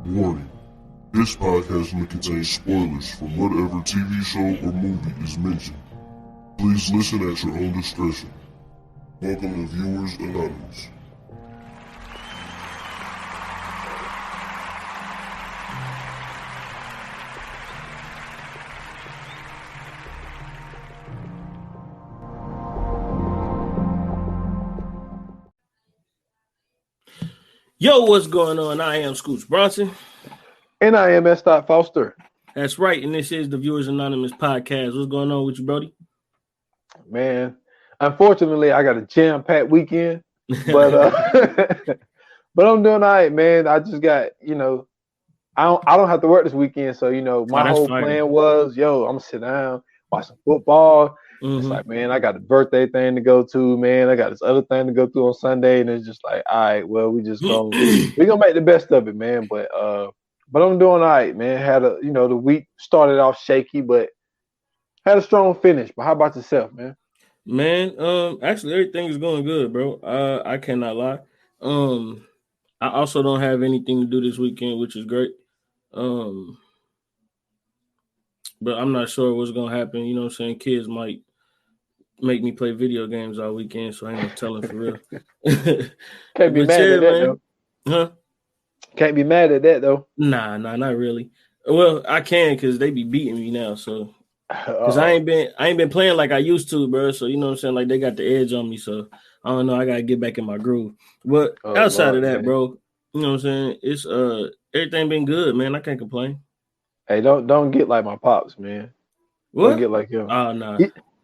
Warning. This podcast may contain spoilers from whatever TV show or movie is mentioned. Please listen at your own discretion. Welcome to Viewers Anonymous. Yo, what's going on? I am Scoots Bronson. And I am S. Foster. That's right, and this is the Viewers Anonymous podcast. What's going on with you, Brody? Man, unfortunately, I got a jam-packed weekend, but but I'm doing all right, man. I just got, I don't have to work this weekend, so my whole plan was, I'm gonna sit down, watch some football. Mm-hmm. It's like, man, I got a birthday thing to go to, man. I got this other thing to go to on Sunday, and it's just like, all right, well, we gonna make the best of it, man. But I'm doing all right, man. Had the week started off shaky, but had a strong finish. But how about yourself, man? Man, actually everything is going good, bro. I cannot lie. I also don't have anything to do this weekend, which is great. But I'm not sure what's gonna happen. You know what I'm saying? Kids might make me play video games all weekend, so I ain't no telling for real. Can't be mad at that, though. Huh? Can't be mad at that, though. Nah, not really. Well, I can because they be beating me now, so because I ain't been playing like I used to, bro. So you know what I'm saying? Like they got the edge on me, so I don't know. I gotta get back in my groove. But outside of that, man, bro, you know what I'm saying? It's everything been good, man. I can't complain. Hey, don't get like my pops, man. What? Don't get like him. Oh no.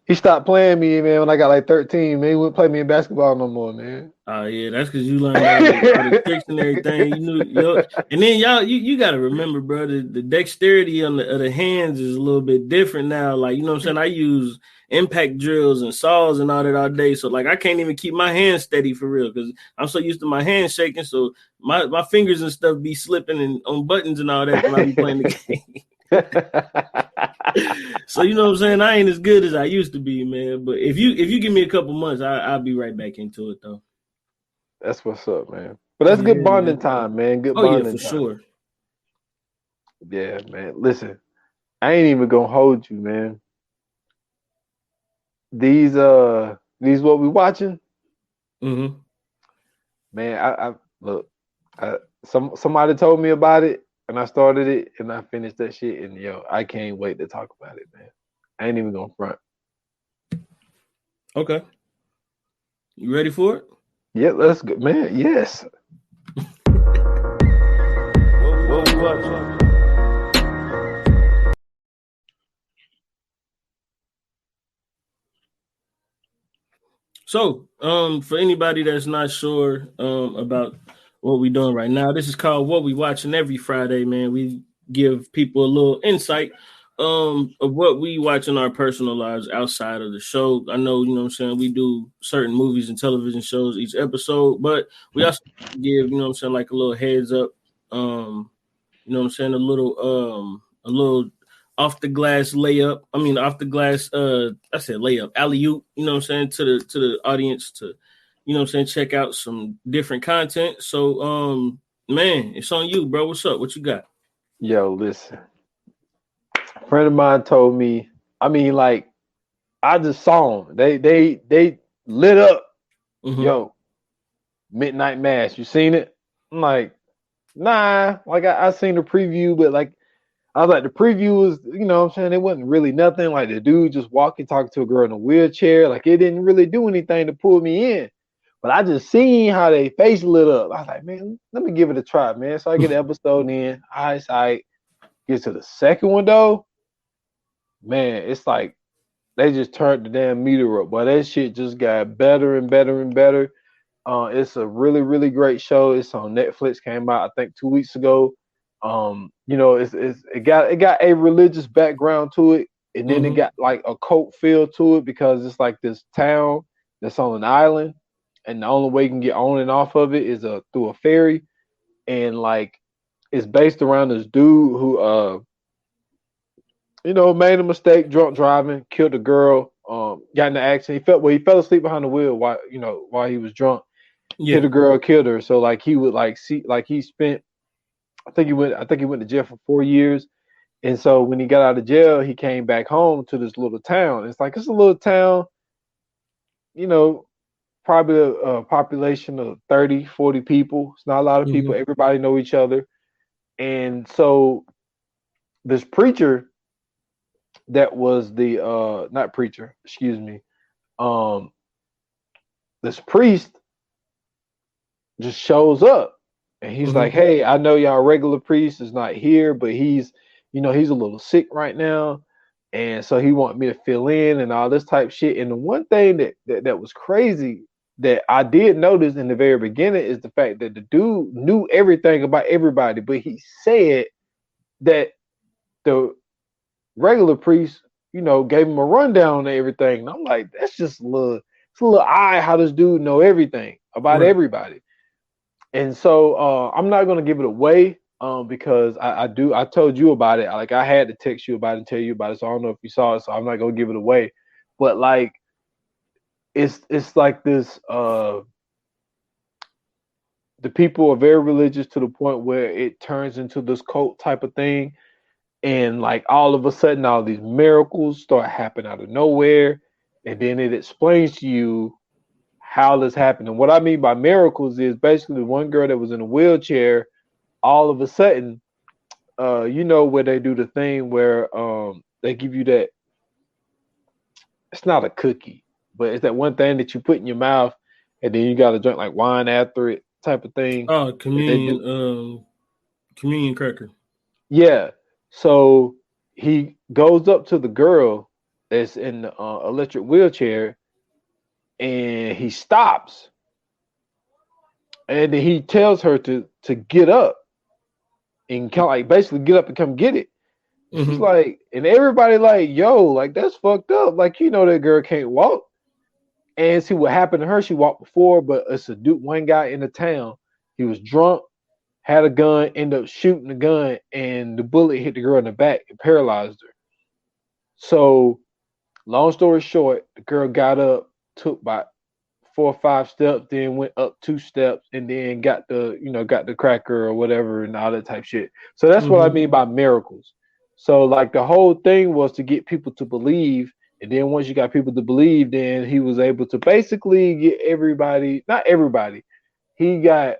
He stopped playing me, man, when I got like 13. Man, he wouldn't play me in basketball no more, man. Oh yeah, that's because you learned all the tricks and everything. You knew, and then you got to remember, bro, the dexterity of the hands is a little bit different now. Like, you know what I'm saying? I use impact drills and saws and all that all day, so like I can't even keep my hands steady for real because I'm so used to my hands shaking. So my fingers and stuff be slipping and on buttons and all that when I be playing the game. So you know what I'm saying? I ain't as good as I used to be, man. But if you give me a couple months, I'll be right back into it though. That's what's up, man. But that's good bonding time, man. Good bonding time. For sure. Yeah, man. Listen, I ain't even gonna hold you, man. These what we watching? Mm-hmm. Man, somebody told me about it. And I started it and I finished that shit. And I can't wait to talk about it, man. I ain't even gonna front. Okay. You ready for it? Yeah, let's go, man. Yes. What we watching? So, for anybody that's not sure about what we doing right now, this is called What We Watching every Friday, man. We give people a little insight of what we watch in our personal lives outside of the show. I know, you know what I'm saying, we do certain movies and television shows each episode, but we also give, you know what I'm saying, like a little heads up, you know what I'm saying, a little off the glass layup. I mean, off the glass, I said layup, alley-oop, you know what I'm saying, to the audience to, you know what I'm saying, check out some different content. So, man, it's on you, bro. What's up? What you got? Yo, listen. A friend of mine told me, I just saw them. They lit up. Mm-hmm. Yo, Midnight Mass. You seen it? I'm like, nah. Like, I seen the preview, but like, I was like, the preview was, you know what I'm saying? It wasn't really nothing. Like, the dude just talking to a girl in a wheelchair. Like, it didn't really do anything to pull me in. But I just seen how they face lit up. I was like, man, let me give it a try, man. So I get the episode in. I get to the second one, though. Man, it's like they just turned the damn meter up. But that shit just got better and better and better. It's a really, really great show. It's on Netflix. Came out, I think, 2 weeks ago. It got a religious background to it, and then it got like a cult feel to it because it's like this town that's on an island, and the only way you can get on and off of it is through a ferry, and like it's based around this dude who made a mistake, drunk driving, killed a girl, got in an accident. He fell asleep behind the wheel while he was drunk, hit a girl, killed her. So like he would like see like he spent I think he went to jail for 4 years. And so when he got out of jail, he came back home to this little town. It's a little town, you know, probably a population of 30, 40 people. It's not a lot of people. Mm-hmm. Everybody know each other. And so this preacher that was the not preacher, excuse me. Um this priest just shows up and he's like, Mm-hmm. "Hey, I know y'all regular priest is not here, but he's a little sick right now, and so he want me to fill in and all this type shit." And the one thing that was crazy that I did notice in the very beginning is the fact that the dude knew everything about everybody, but he said that the regular priest, gave him a rundown on everything. And I'm like, that's just it's a little odd how this dude know everything about Right. everybody. And so I'm not gonna give it away because I told you about it. Like I had to text you about it and tell you about it. So I don't know if you saw it, so I'm not gonna give it away. But like it's like this the people are very religious to the point where it turns into this cult type of thing. And like all of a sudden all these miracles start happening out of nowhere. And then it explains to you how this happened. And what I mean by miracles is basically one girl that was in a wheelchair, all of a sudden, where they do the thing where they give you that, it's not a cookie, but it's that one thing that you put in your mouth and then you got to drink like wine after it type of thing Oh, that they do. communion cracker. Yeah. So he goes up to the girl that's in the electric wheelchair and he stops and then he tells her to get up and kind of like basically get up and come get it. And she's Mm-hmm. like, and everybody like, yo, like that's fucked up. Like, that girl can't walk. And see what happened to her. She walked before, but it's a dude, one guy in the town. He was drunk, had a gun, ended up shooting the gun, and the bullet hit the girl in the back and paralyzed her. So, long story short, the girl got up, took about 4 or 5 steps, then went up 2 steps, and then got the cracker or whatever and all that type shit. So that's what I Mm-hmm. mean by miracles. So like the whole thing was to get people to believe, and then once you got people to believe, then he was able to basically get everybody, not everybody, he got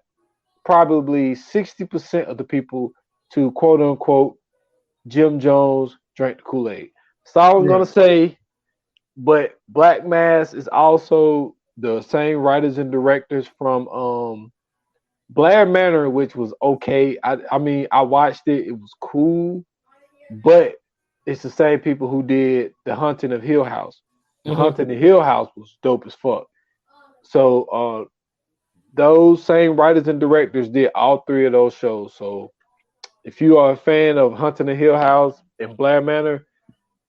probably 60% of the people to quote unquote Jim Jones drank the Kool-Aid. That's all I'm gonna Right. say. But Black Mass is also the same writers and directors from Blair Manor, which was okay. I mean, I watched it; it was cool, but it's the same people who did The Haunting of Hill House. The Mm-hmm. Haunting of Hill House was dope as fuck. So those same writers and directors did all three of those shows. So if you are a fan of Haunting of Hill House and Blair Manor,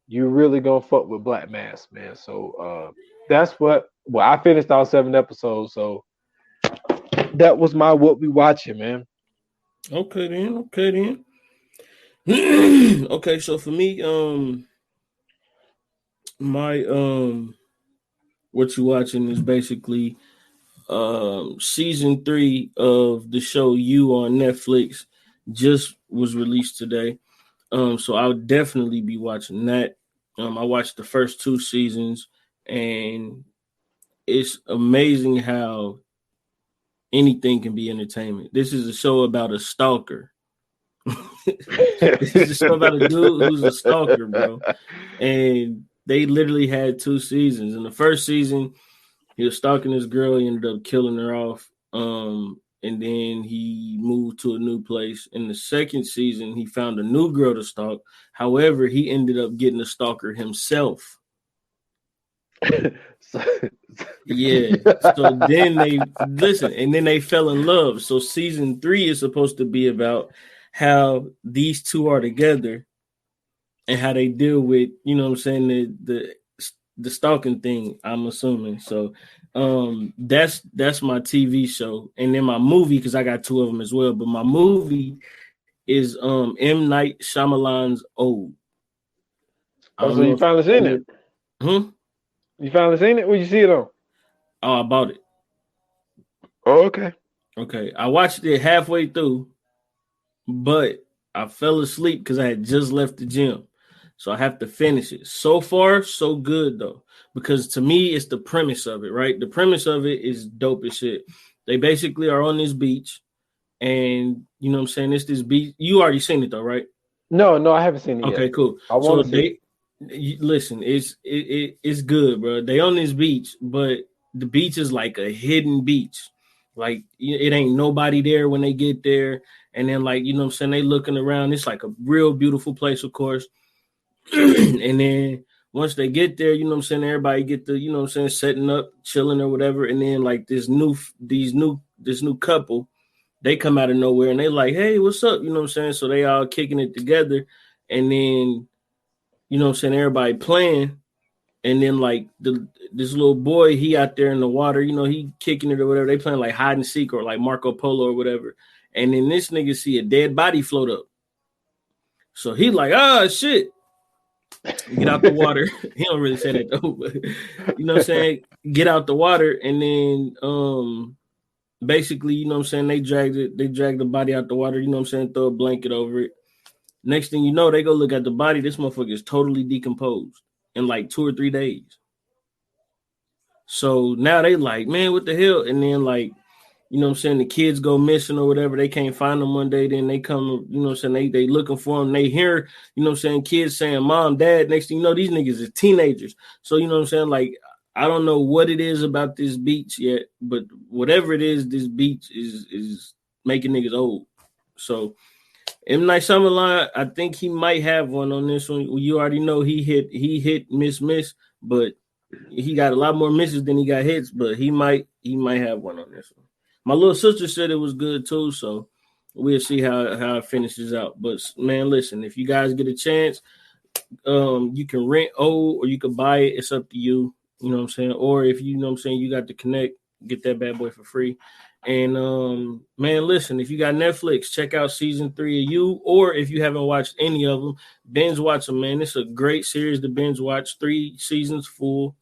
you really gonna fuck with Black Mass, man. So that's well, I finished all 7 episodes, so that was my what we watching, man. Okay then. Okay then. Okay, so for me, my what you watching is basically season 3 of the show You on Netflix just was released today. So I'll definitely be watching that. I watched the first 2 seasons, and it's amazing how anything can be entertainment. This is a show about a stalker. This is a show about a dude who's a stalker, bro. And they literally had 2 seasons. In the first season, he was stalking this girl. He ended up killing her off. And then he moved to a new place. In the second season, he found a new girl to stalk. However, he ended up getting a stalker himself. Yeah. So then and then they fell in love. So season 3 is supposed to be about how these two are together and how they deal with, what I'm saying, the stalking thing, I'm assuming. So that's my TV show. And then my movie, because I got 2 of them as well, but my movie is M. Night Shyamalan's Old. I Oh, don't so know you if finally you're seen familiar. it? Hmm? You finally seen it? Where you see it on? Oh, I bought it. Oh, okay. Okay. I watched it halfway through. but I fell asleep because I had just left the gym. So I have to finish it. So far, so good though. Because to me, it's the premise of it, right? The premise of it is dope as shit. They basically are on this beach, and you know what I'm saying? It's this beach. You already seen it though, right? No, I haven't seen it yet. Okay, cool. I want So to see it. listen, it's good, bro. They on this beach, but the beach is like a hidden beach. Like it ain't nobody there when they get there, and then like you know what I'm saying, they looking around. It's like a real beautiful place, of course. And then once they get there, you know what I'm saying, everybody get the, you know what I'm saying, setting up, chilling or whatever. And then like this new couple, they come out of nowhere and they like, hey, what's up? You know what I'm saying? So they all kicking it together. And then, you know what I'm saying, everybody playing. And then like this little boy, he out there in the water, you know, he kicking it or whatever. They playing like hide and seek or like Marco Polo or whatever. And then this nigga see a dead body float up. So he like, ah, shit. Get out the water. He don't really say that though, but you know what I'm saying? Get out the water and then basically, you know what I'm saying, they dragged the body out the water, you know what I'm saying, throw a blanket over it. Next thing you know, they go look at the body. This motherfucker is totally decomposed in like 2 or 3 days. So now they like, man, what the hell? And then like, you know what I'm saying, the kids go missing or whatever. They can't find them one day. Then they come, you know what I'm saying, they looking for them. They hear, you know what I'm saying, kids saying, mom, dad. Next thing you know, these niggas is teenagers. So, you know what I'm saying, like, I don't know what it is about this beach yet, but whatever it is, this beach is making niggas old. So M. Night Shyamalan, I think he might have one on this one. You already know he hit, miss, but he got a lot more misses than he got hits, but he might have one on this one. My little sister said it was good too, so we'll see how it finishes out. But man, listen, if you guys get a chance, you can rent or you can buy it. It's up to you. You know what I'm saying? Or if you know what I'm saying, you got to connect, get that bad boy for free. And man, listen, if you got Netflix, check out season 3 of You, or if you haven't watched any of them, binge watch them, man. It's a great series to binge watch. 3 seasons full.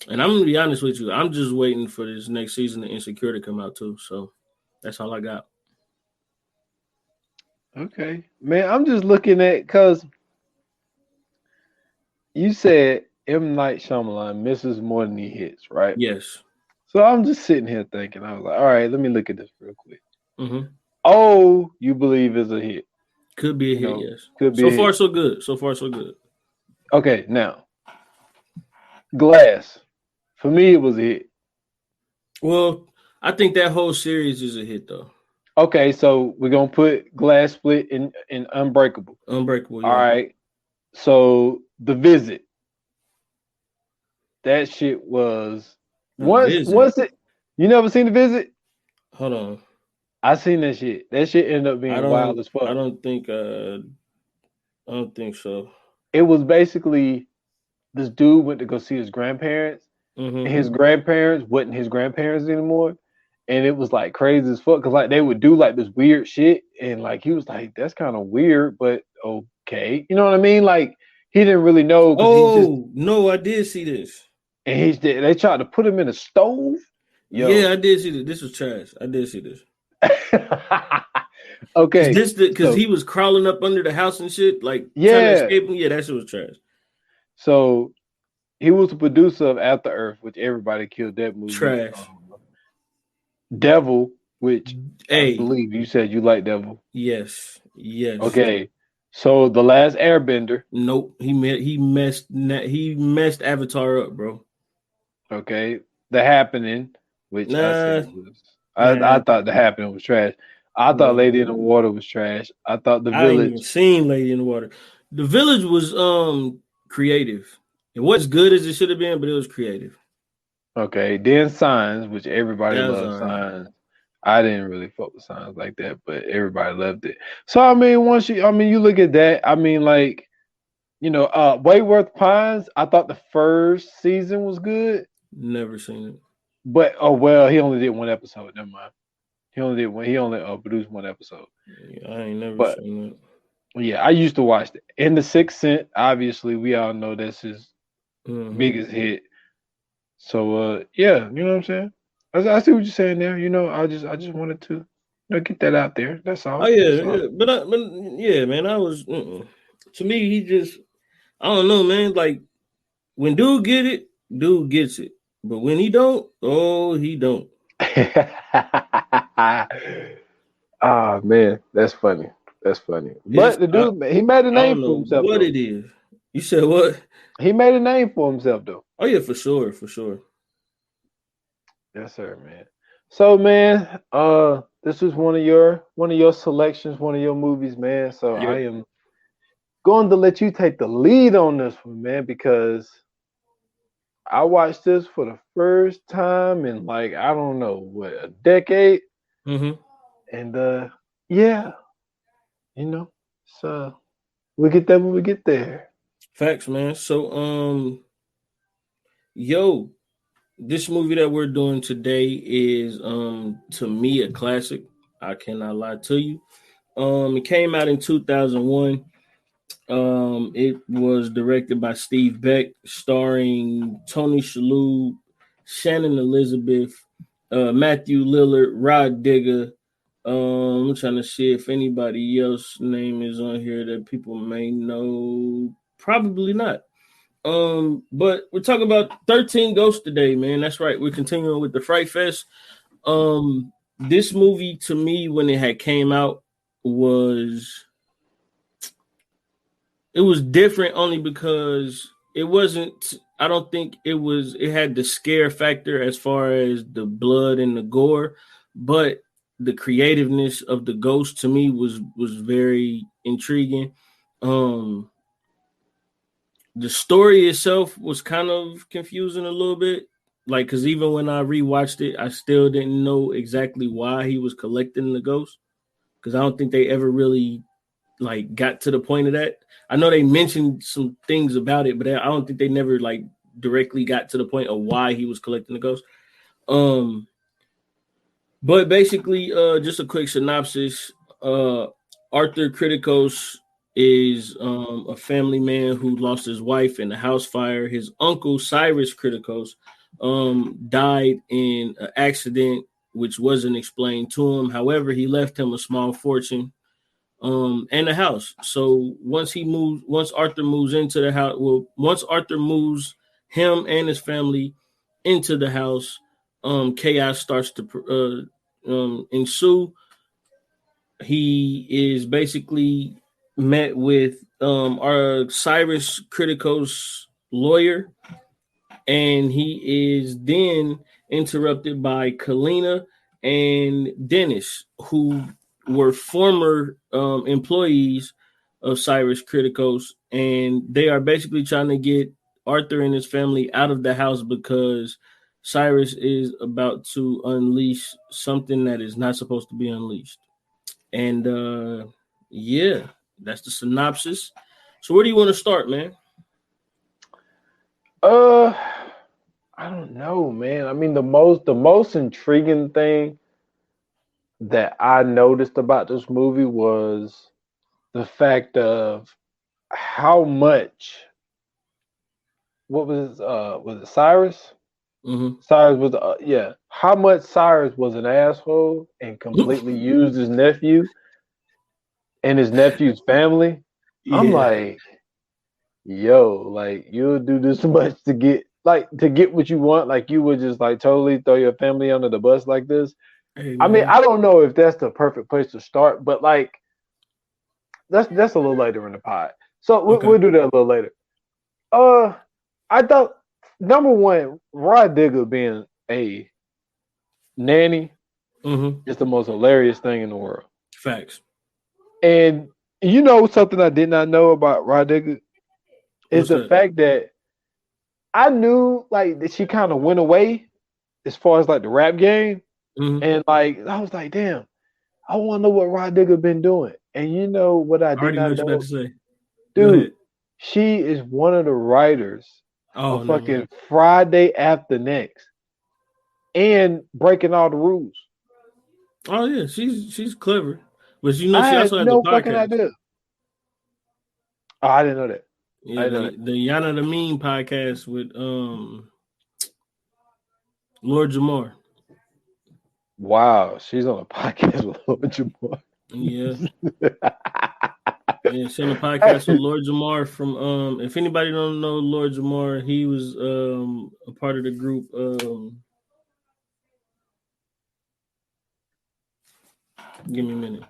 And I'm gonna be honest with you, I'm just waiting for this next season of Insecure to come out too. So that's all I got. Okay, man. I'm just looking at because you said M. Night Shyamalan misses more than he hits, right? Yes. So I'm just sitting here thinking, I was like, all right, let me look at this real quick. Mm-hmm. Oh, you believe is a hit? Could be a hit, yes. Could be. So far, so good. So far, so good. Okay, now Glass. For me, it was a hit. Well, I think that whole series is a hit, though. Okay, so we're gonna put Glass Split in Unbreakable. Unbreakable, yeah. All right. So The Visit. That shit was once it. You never seen The Visit? Hold on. I seen that shit. That shit ended up being wild as fuck. I don't think so. It was basically this dude went to go see his grandparents, and his grandparents wasn't his grandparents anymore. And it was like crazy as fuck because like they would do like this weird shit, and like he was like, "That's kind of weird, but okay," you know what I mean? Like he didn't really know. No, I did see this. And they tried to put him in a stove. Yo. Yeah, I did see this. This was trash. I did see this. Okay, because he was crawling up under the house and shit, like trying to escape him. Yeah, that shit was trash. So he was the producer of After Earth, which everybody killed that movie. Trash. Devil, which I believe you said you like Devil. Yes. Okay, so The Last Airbender. Nope, he messed Avatar up, bro. Okay, The Happening, which I said was. I thought The Happening was trash. I thought Lady in the Water was trash. I thought The Village. I didn't even seen Lady in the Water. The Village was creative. It wasn't as good as it should have been, but it was creative. Okay, then Signs, which everybody loves. Signs. I didn't really fuck with Signs like that, but everybody loved it. So I mean, you look at that. I mean, like, Wayward Pines. I thought the first season was good. Never seen it. But he only did one episode. Never mind. He only produced one episode. Yeah, I ain't never seen that. Yeah, I used to watch it. And The Sixth Sense, obviously, we all know that's his biggest hit. So yeah, you know what I'm saying? I see what you're saying there. I just wanted to get that out there. That's all. Oh yeah, That's all. yeah. But yeah, man. I was to me. He just I don't know, man. Like when dude get it, dude gets it. But when he don't, oh, he don't. Ah man, that's funny. That's funny. It's But the dude, he made a I name don't for know himself what though. it is. You said what? He made a name for himself though. Oh yeah, for sure, for sure. Yes, sir, man. So, man, this was one of your selections, one of your movies, man. So I Yep. am going to let you take the lead on this one, man, because I watched this for the first time in like I don't know what a decade, Mm-hmm. and yeah, you know, so we get there when we get there. Facts, man. So yo, this movie that we're doing today is to me a classic. I cannot lie to you. It came out in 2001. It was directed by Steve Beck, starring Tony Shalhoub, Shannon Elizabeth, Matthew Lillard, Rod Digger. I'm trying to see if anybody else name is on here that people may know. Probably not. But we're talking about 13 Ghosts today, man. That's right. We're continuing with the Fright Fest. This movie to me when it had came out was it was different only because it wasn't I don't think it had the scare factor as far as the blood and the gore, but the creativeness of the ghost to me was very intriguing. Um the story itself was kind of confusing a little bit. Like, cause even when I rewatched it, I still didn't know exactly why he was collecting the ghost. Cause I don't think they ever really like got to the point of that. I know they mentioned some things about it, but I don't think they never like directly got to the point of why he was collecting the ghost. Um, but basically, just a quick synopsis. Arthur Criticos is a family man who lost his wife in a house fire. His uncle Cyrus Criticos died in an accident which wasn't explained to him. However, he left him a small fortune and a house. So once Arthur moves into the house, once Arthur moves him and his family into the house, chaos starts to ensue. He is basically met with our Cyrus Criticos lawyer, and he is then interrupted by Kalina and Dennis, who were former employees of Cyrus Criticos, and they are basically trying to get Arthur and his family out of the house because Cyrus is about to unleash something that is not supposed to be unleashed. And yeah, that's the synopsis. So where do you want to start, man? Uh, I don't know, man. I mean, the most intriguing thing that I noticed about this movie was the fact of how much what was it Cyrus? Mm-hmm. Cyrus was yeah. How much Cyrus was an asshole and completely used his nephew and his nephew's family. I'm Yeah. like, yo, like you'll do this much to get what you want. Like you would just like totally throw your family under the bus like this. Hey, I mean, man. I don't know if that's the perfect place to start, but like that's a little later in the pod. So Okay. we'll do that a little later. Uh, I thought number one, Rod Digger being a nanny Mm-hmm. is the most hilarious thing in the world. Facts. And you know something I did not know about Rod Digger is What's the that? fact that I knew like that she kind of went away as far as like the rap game, Mm-hmm. and like I was like, damn, I want to know what Rod Digger been doing. And you know what I I did already know not what you're about know, to say. Go dude? ahead. She is one of the writers Oh, of never mind. fucking Friday After Next and breaking all the rules. Oh yeah, she's clever, but you know I she had also has a no fucking podcast. idea. Oh, I didn't know that. I Yeah, didn't know the that. the Yana the Mean podcast with Lord Jamar. Wow, she's on a podcast with Lord Jamar. Yeah. Yeah, she's on a podcast with Lord Jamar from if anybody don't know Lord Jamar, he was a part of the group give me a minute.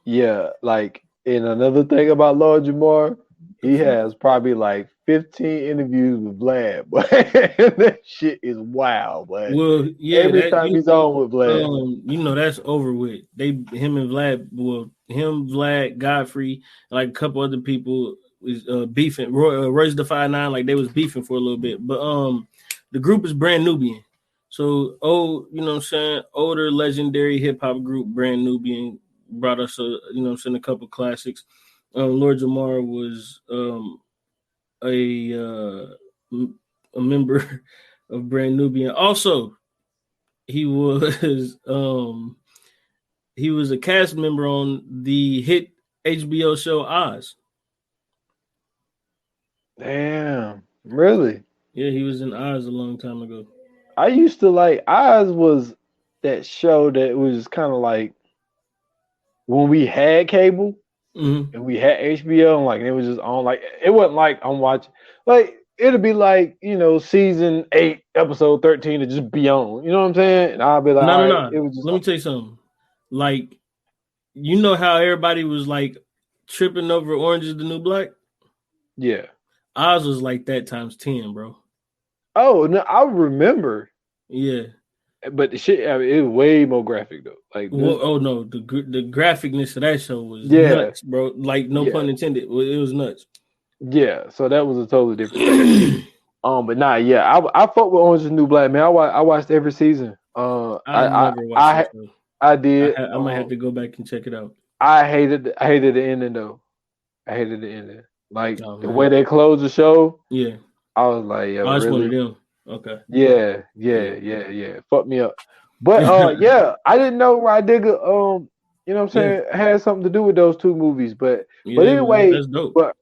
Yeah, like, and another thing about Lord Jamar, he has probably like 15 interviews with Vlad, but that shit is wild, but Well, yeah, every that time he's on with Vlad. that's over with. Him and Vlad, Vlad, Godfrey, like a couple other people was beefing. Royce the 5'9", like they was beefing for a little bit. But the group is Brand Nubian. So you know what I'm saying, older legendary hip hop group Brand Nubian brought us a couple classics. Lord Jamar was a member of Brand Nubian. Also, he was a cast member on the hit HBO show Oz. Damn, really? Yeah, he was in Oz a long time ago. I used to like Oz was that show that was kind of like when we had cable and we had HBO and like it was just on, like it wasn't like I'm watching, like it'd be like, season 8 episode 13 to just be on, you know what I'm saying? And I'll be like, No. it was just Let me tell you something. Like, you know how everybody was like tripping over Orange is the New Black? Yeah. Oz was like that times 10, bro. Oh no, I remember. Yeah. But the shit, I mean, it was way more graphic though. Like, oh no, the graphicness of that show was nuts, bro. Like, no pun intended. It was nuts. Yeah, so that was a totally different thing. But nah, yeah, I fuck with Orange is the New Black, man. I watched every season. I never watched it. I did. I might have to go back and check it out. I hated the ending though. I hated the ending. Like the way they closed the show. Yeah. I was like, yo, I just really? wanted them. Okay. Yeah. Fuck me up. But yeah, I didn't know Rydigga, you know what I'm saying, had something to do with those two movies. But anyway, that's dope. But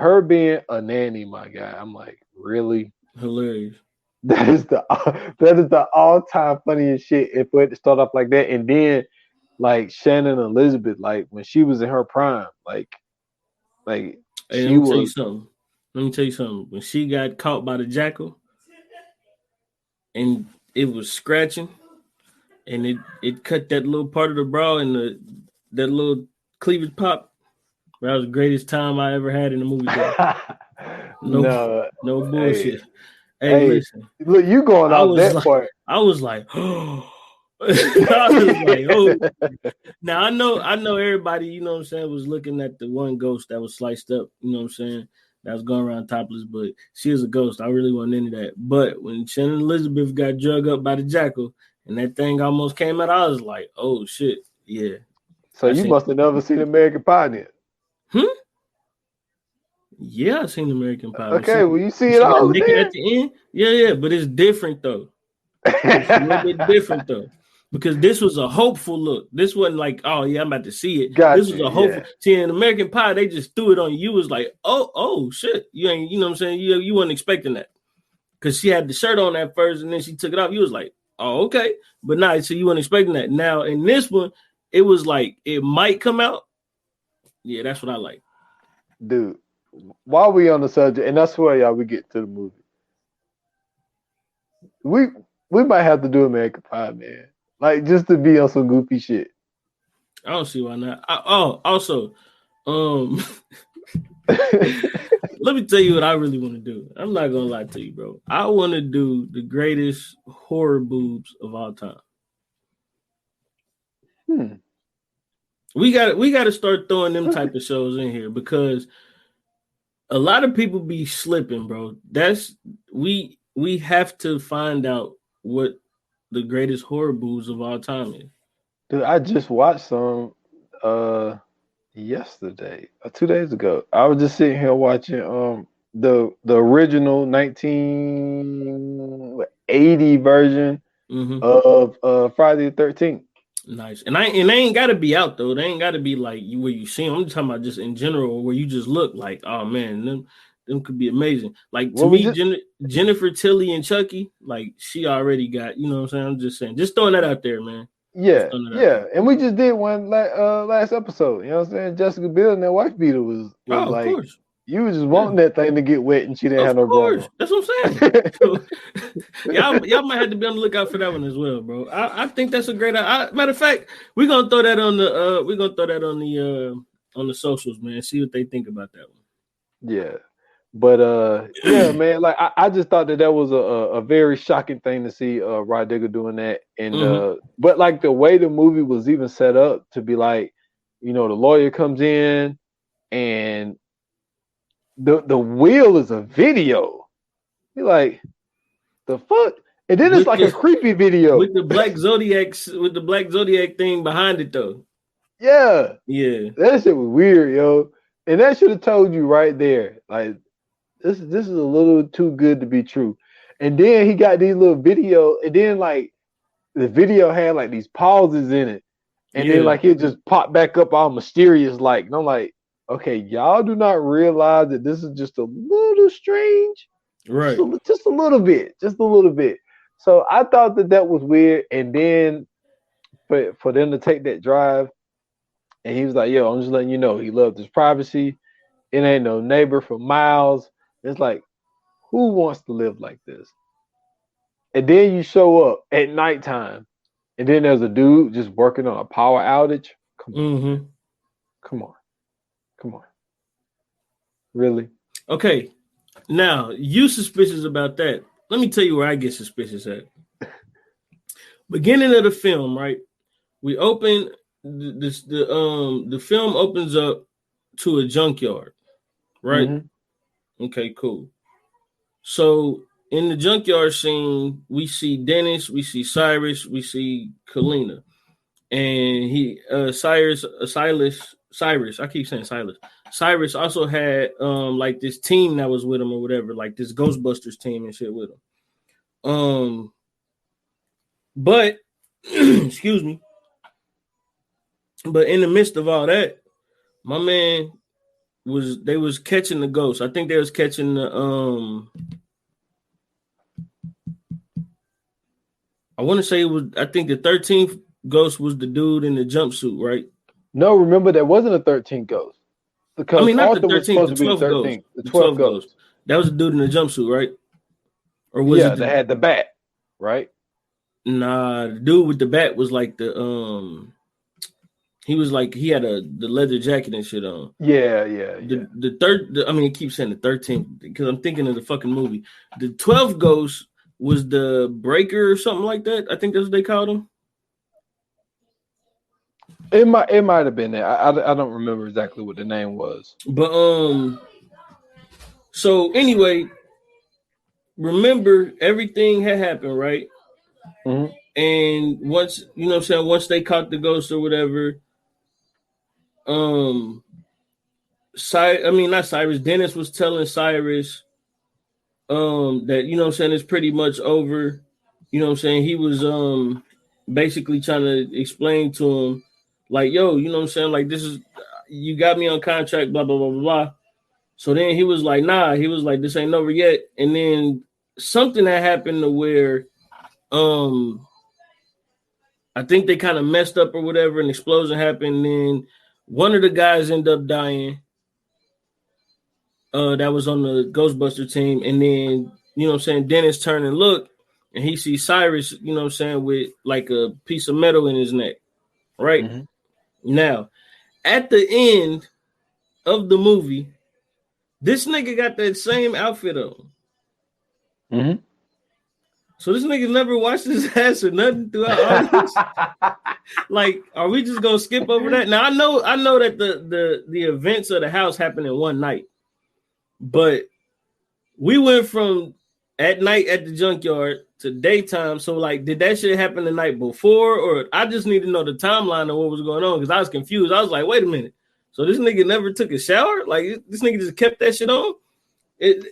her being a nanny, my guy, I'm like, really? Hilarious. That is the all-time funniest shit if we had to start off like that. And then like Shannon Elizabeth, like when she was in her prime, like hey, she was. Let me tell you something. When she got caught by the jackal and it was scratching and it cut that little part of the bra and that little cleavage pop, that was the greatest time I ever had in a movie. No bullshit. Hey, listen. Look, you going off that part. I was like, oh. I was like, oh. Now I know everybody, you know what I'm saying, was looking at the one ghost that was sliced up, you know what I'm saying, that was going around topless, but she was a ghost. I really wasn't into that. But when Shannon Elizabeth got drug up by the jackal and that thing almost came out, I was like, oh shit, yeah. So you must have never seen American Pie then. Yeah, I seen American Pie. Okay, well you see it all at the end. Yeah, but it's different though. It's a little bit different though. Because this was a hopeful look. This wasn't like, oh yeah, I'm about to see it. This was a hopeful. Yeah. See, in American Pie, they just threw it on you. You was like, oh shit. You ain't, you know what I'm saying? You wasn't expecting that. Because she had the shirt on at first and then she took it off. You was like, oh, okay. But nah, so you weren't expecting that. Now in this one, it was like it might come out. Yeah, that's what I like. Dude, while we on the subject, and I swear y'all, we get to the movie. We might have to do American Pie, man. Like, just to be on some goofy shit. I don't see why not. Also, let me tell you what I really want to do. I'm not gonna lie to you, bro. I want to do the greatest horror boobs of all time. We got to start throwing them type of shows in here because a lot of people be slipping, bro. We have to find out what the greatest horror boobs of all time is. Dude, I just watched some yesterday, 2 days ago. I was just sitting here watching the original 1980 version of Friday the 13th. Nice. And they ain't got to be out though. They ain't got to be like where you see them. I'm just talking about just in general where you just look like, oh man, them could be amazing. Like to Well, we me, just- Jennifer Tilly and Chucky, like she already got. You know what I'm saying? I'm just saying, just throwing that out there, man. Yeah, and we just did one last episode. You know what I'm saying? Jessica Biel and that wife beater was Oh, like, of course. you was just wanting that thing to get wet, and she didn't have no bra on. That's what I'm saying. So, y'all might have to be on the lookout for that one as well, bro. I think that's a great. Matter of fact, we're gonna throw that on the socials, man. See what they think about that one. Yeah. But yeah, man, like I just thought that was a very shocking thing to see Rod Digger doing that. And but like the way the movie was even set up to be like, you know, the lawyer comes in and the wheel is a video. You're like, the fuck? And then it's like a creepy video. With the black Zodiac thing behind it though. Yeah. Yeah. That shit was weird, yo. And that should have told you right there. Like, this is a little too good to be true. And then he got these little video, and then like the video had like these pauses in it. And then like it just popped back up all mysterious like. And I'm like, okay, y'all do not realize that this is just a little strange. Right. Just a little bit. So I thought that was weird. And then for them to take that drive, and he was like, yo, I'm just letting you know, he loved his privacy. It ain't no neighbor for miles. It's like, who wants to live like this? And then you show up at nighttime, and then there's a dude just working on a power outage. Come on. Really? Okay. Now, you suspicious about that. Let me tell you where I get suspicious at. Beginning of the film, right? We open the film opens up to a junkyard, right? Okay, cool. So in the junkyard scene, we see Dennis, we see Cyrus, we see Kalina, and Cyrus. I keep saying Silas. Cyrus also had like this team that was with him or whatever, like this Ghostbusters team and shit with him. But excuse me. But in the midst of all that, my man was catching the ghost. I think they was catching the I want to say I think the 13th ghost was the dude in the jumpsuit, right? No, remember there wasn't a 13th ghost. Because I mean, not Arthur the 13th, was supposed to be the 13th. ghost. The 12th ghost. That was the dude in the jumpsuit, right? Or was it that had the bat, right? Nah, the dude with the bat was like the he was like he had the leather jacket and shit on. Yeah. The third, I mean, it keeps saying the 13th because I'm thinking of the fucking movie. The 12th ghost was the breaker or something like that. I think that's what they called him. It might have been that. I don't remember exactly what the name was. But so anyway, remember everything had happened, right? And once, you know what I'm saying, once they caught the ghost or whatever, not Cyrus, Dennis was telling Cyrus that, you know what I'm saying, it's pretty much over. You know what I'm saying? He was basically trying to explain to him, like, yo, you know what I'm saying? Like, this is, you got me on contract, blah, blah, blah, blah, blah. So then he was like, nah, he was like, this ain't over yet. And then something had happened to where I think they kind of messed up or whatever, an explosion happened, and then one of the guys ended up dying. That was on the Ghostbuster team. And then, you know what I'm saying, Dennis turned and looked, and he sees Cyrus, you know what I'm saying, with like a piece of metal in his neck. Right? Now, at the end of the movie, this nigga got that same outfit on. So this nigga never washed his ass or nothing throughout all this. Like, are we just gonna skip over that? Now I know that the events of the house happened in one night, but we went from at night at the junkyard to daytime. So like, did that shit happen the night before, or I just need to know the timeline of what was going on because I was confused. I was like, wait a minute. So this nigga never took a shower? Like this nigga just kept that shit on?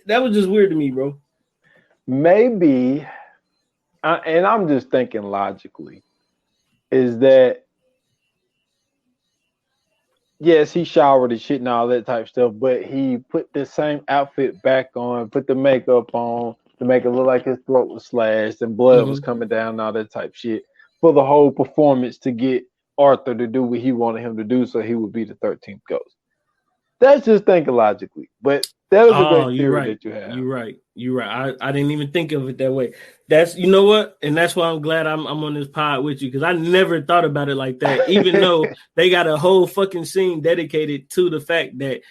That was just weird to me, bro. Maybe. And I'm just thinking logically, is that yes, he showered and shit and all that type stuff, but he put the same outfit back on, put the makeup on to make it look like his throat was slashed and blood was coming down and all that type shit for the whole performance to get Arthur to do what he wanted him to do so he would be the 13th ghost. That's just thinking logically, but that is a great theory that you have. You're right. I didn't even think of it that way. That's, you know what? And that's why I'm glad I'm on this pod with you, because I never thought about it like that, even though they got a whole fucking scene dedicated to the fact that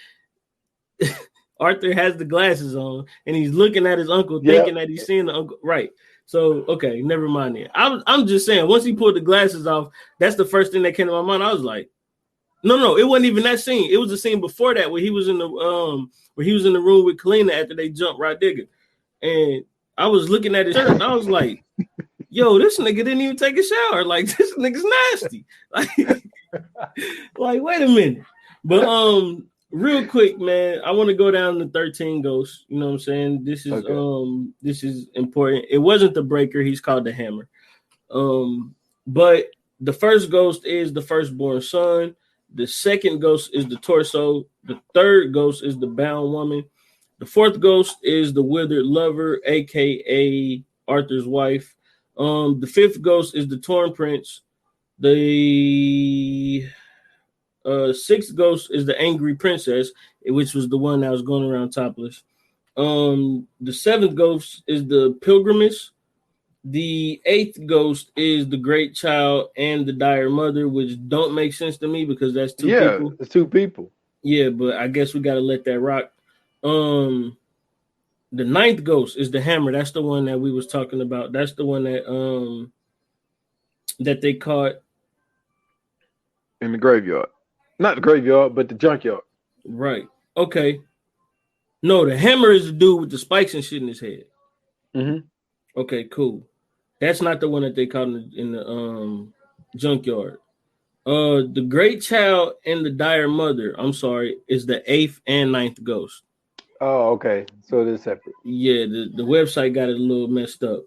Arthur has the glasses on and he's looking at his uncle thinking that he's seeing the uncle. Right. So, okay, never mind it. I'm just saying, once he pulled the glasses off, that's the first thing that came to my mind. I was like, no, it wasn't even that scene. It was the scene before that where he was in the room with Kalina after they jumped Rod Digger. And I was looking at his shirt and I was like, yo, this nigga didn't even take a shower. Like, this nigga's nasty. Like, wait a minute. But real quick, man, I want to go down to 13 Ghosts. You know what I'm saying? This is important. It wasn't the Breaker, he's called the Hammer. But the first ghost is the firstborn son. The second ghost is the torso. The third ghost is the bound woman. The fourth ghost is the withered lover, aka Arthur's wife. The fifth ghost is the torn prince. The sixth ghost is the angry princess, which was the one that was going around topless. The seventh ghost is the pilgrimess. The eighth ghost is the great child and the dire mother, which don't make sense to me because that's two people. Yeah, it's two people. Yeah, but I guess we got to let that rock. The ninth ghost is the hammer. That's the one that we was talking about. That's the one that that they caught in the graveyard. Not the graveyard, but the junkyard. Right. Okay. No, the hammer is the dude with the spikes and shit in his head. Mm-hmm. Okay, cool. That's not the one that they caught in the junkyard. The great child and the dire mother, I'm sorry, is the eighth and ninth ghost. Oh, okay. So it is separate. Yeah, the website got it a little messed up.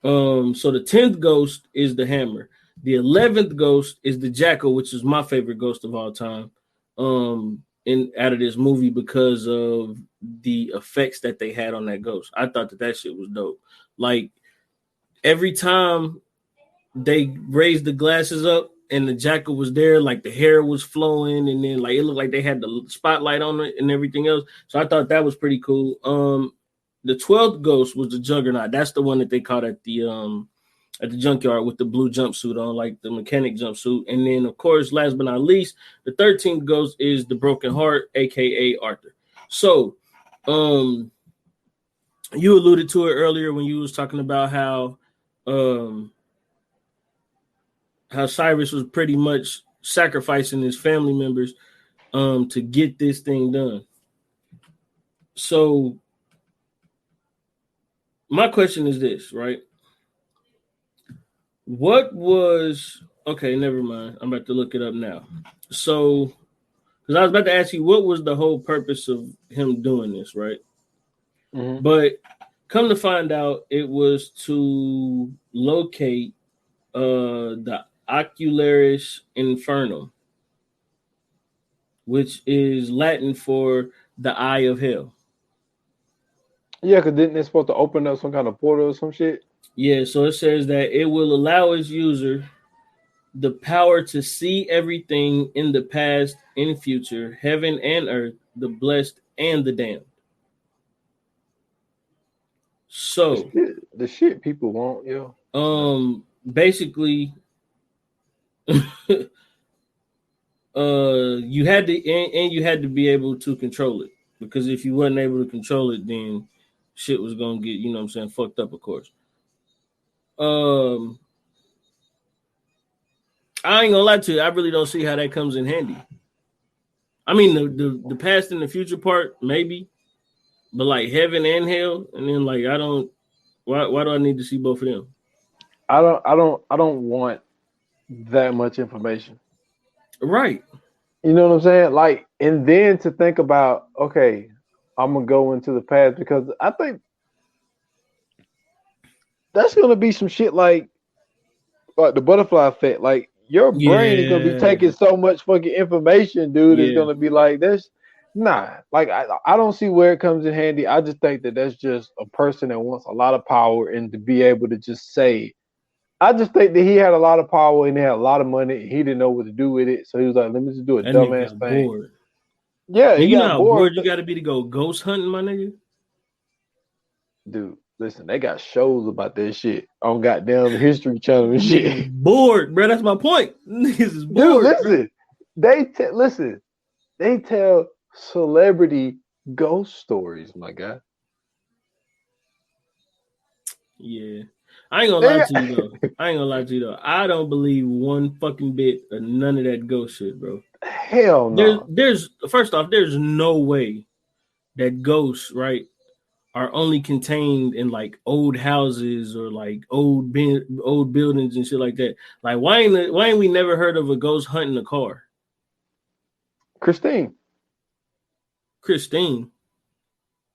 So the 10th ghost is the hammer. The 11th ghost is the jackal, which is my favorite ghost of all time. Out of this movie because of the effects that they had on that ghost. I thought that shit was dope. Like every time they raised the glasses up and the jackal was there, like the hair was flowing and then like it looked like they had the spotlight on it and everything else. So I thought that was pretty cool. The 12th ghost was the juggernaut. That's the one that they caught at the junkyard with the blue jumpsuit on, like the mechanic jumpsuit. And then, of course, last but not least, the 13th ghost is the broken heart, aka Arthur. So, you alluded to it earlier when you was talking about how Cyrus was pretty much sacrificing his family members to get this thing done. So, my question is this, right? Okay, never mind. I'm about to look it up now. So, because I was about to ask you, what was the whole purpose of him doing this, right? Mm-hmm. But come to find out, it was to locate the Ocularis Infernum, which is Latin for the eye of hell. Yeah, because didn't they supposed to open up some kind of portal or some shit? Yeah, so it says that it will allow its user the power to see everything in the past and future, heaven and earth, the blessed and the damned. So the shit people want, yo. Basically, you had to be able to control it, because if you wasn't able to control it, then shit was gonna get, you know what I'm saying, fucked up, of course. I ain't gonna lie to you, I really don't see how that comes in handy. I mean, the past and the future part, maybe, but like heaven and hell, and then like why do I need to see both of them? I don't want that much information. Right. You know what I'm saying? Like, and then to think about, okay, I'm gonna go into the past, because I think that's gonna be some shit like the butterfly effect. Like, your brain is gonna be taking so much fucking information, dude. It's gonna be like this. Nah, like I don't see where it comes in handy. I just think that that's just a person that wants a lot of power and to be able to just say. I just think that he had a lot of power and he had a lot of money. And he didn't know what to do with it, so he was like, "Let me just do a that nigga dumbass got thing." bored. Yeah, Man, he you know got how bored. you got to be to go ghost hunting, my nigga. Dude, listen, they got shows about that shit on goddamn History Channel and shit. Bored, bro. That's my point. Niggas is bored. Dude, listen, listen. They tell celebrity ghost stories, my guy. Yeah. I ain't gonna lie to you though. I don't believe one fucking bit of none of that ghost shit, bro. Hell no. There's first off, there's no way that ghosts, right, are only contained in like old houses or like old buildings and shit like that. Like, why ain't we never heard of a ghost hunting a car? Christine.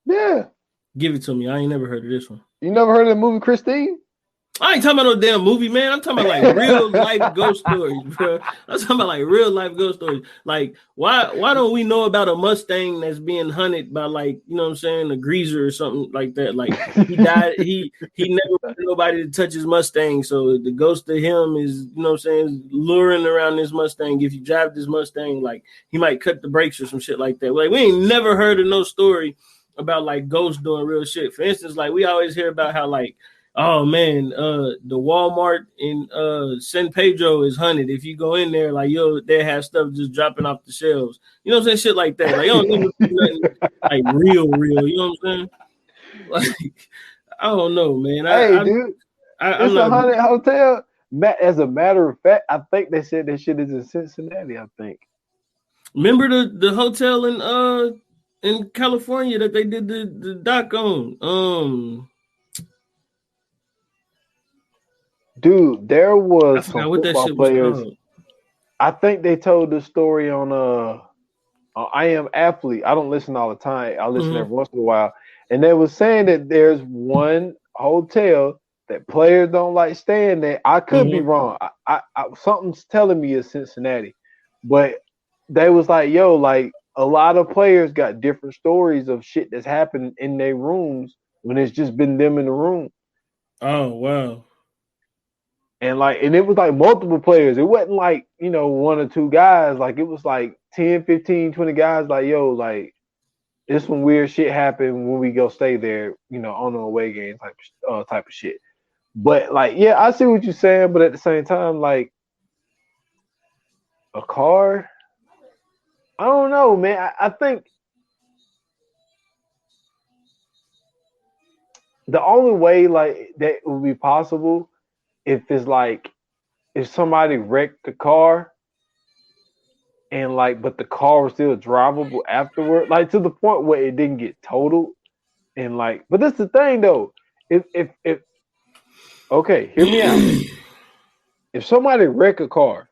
Yeah. Give it to me. I ain't never heard of this one. You never heard of the movie Christine? I ain't talking about no damn movie, man. I'm talking about like real life ghost stories, bro. I'm talking about like real life ghost stories. Like, why don't we know about a Mustang that's being hunted by, like, you know what I'm saying, a greaser or something like that? Like, he died, he never wanted nobody to touch his Mustang. So the ghost of him is, you know what I'm saying, luring around this Mustang. If you drive this Mustang, like, he might cut the brakes or some shit like that. Like, we ain't never heard of no story about like ghosts doing real shit. For instance, like, we always hear about how, like, oh man, the Walmart in San Pedro is hunted. If you go in there, like, they have stuff just dropping off the shelves. You know what I'm saying? Shit like that. Like, you don't never see nothing like real. You know what I'm saying? Like, I don't know, man. Dude, it's a haunted hotel. As a matter of fact, I think they said that shit is in Cincinnati. I think. Remember the hotel in California that they did the doc on? Dude, there was some what football players. I think they told the story on I Am Athlete. I don't listen all the time. I listen every once in a while. And they were saying that there's one hotel that players don't like staying there. I could be wrong. I something's telling me it's Cincinnati. But they was like, yo, like, a lot of players got different stories of shit that's happened in their rooms when it's just been them in the room. Oh, wow. And it was like multiple players. It wasn't like, you know, one or two guys. Like, it was like 10, 15, 20 guys. Like, yo, like, this some weird shit happened when we go stay there, you know, on the away game type of shit. But, like, yeah, I see what you're saying. But at the same time, like, a car, I don't know, man. I think the only way, like, that would be possible if it's like, if somebody wrecked the car and, like, but the car was still drivable afterward, like, to the point where it didn't get totaled. And, like, but that's the thing though. If okay, hear me out. If somebody wreck a car,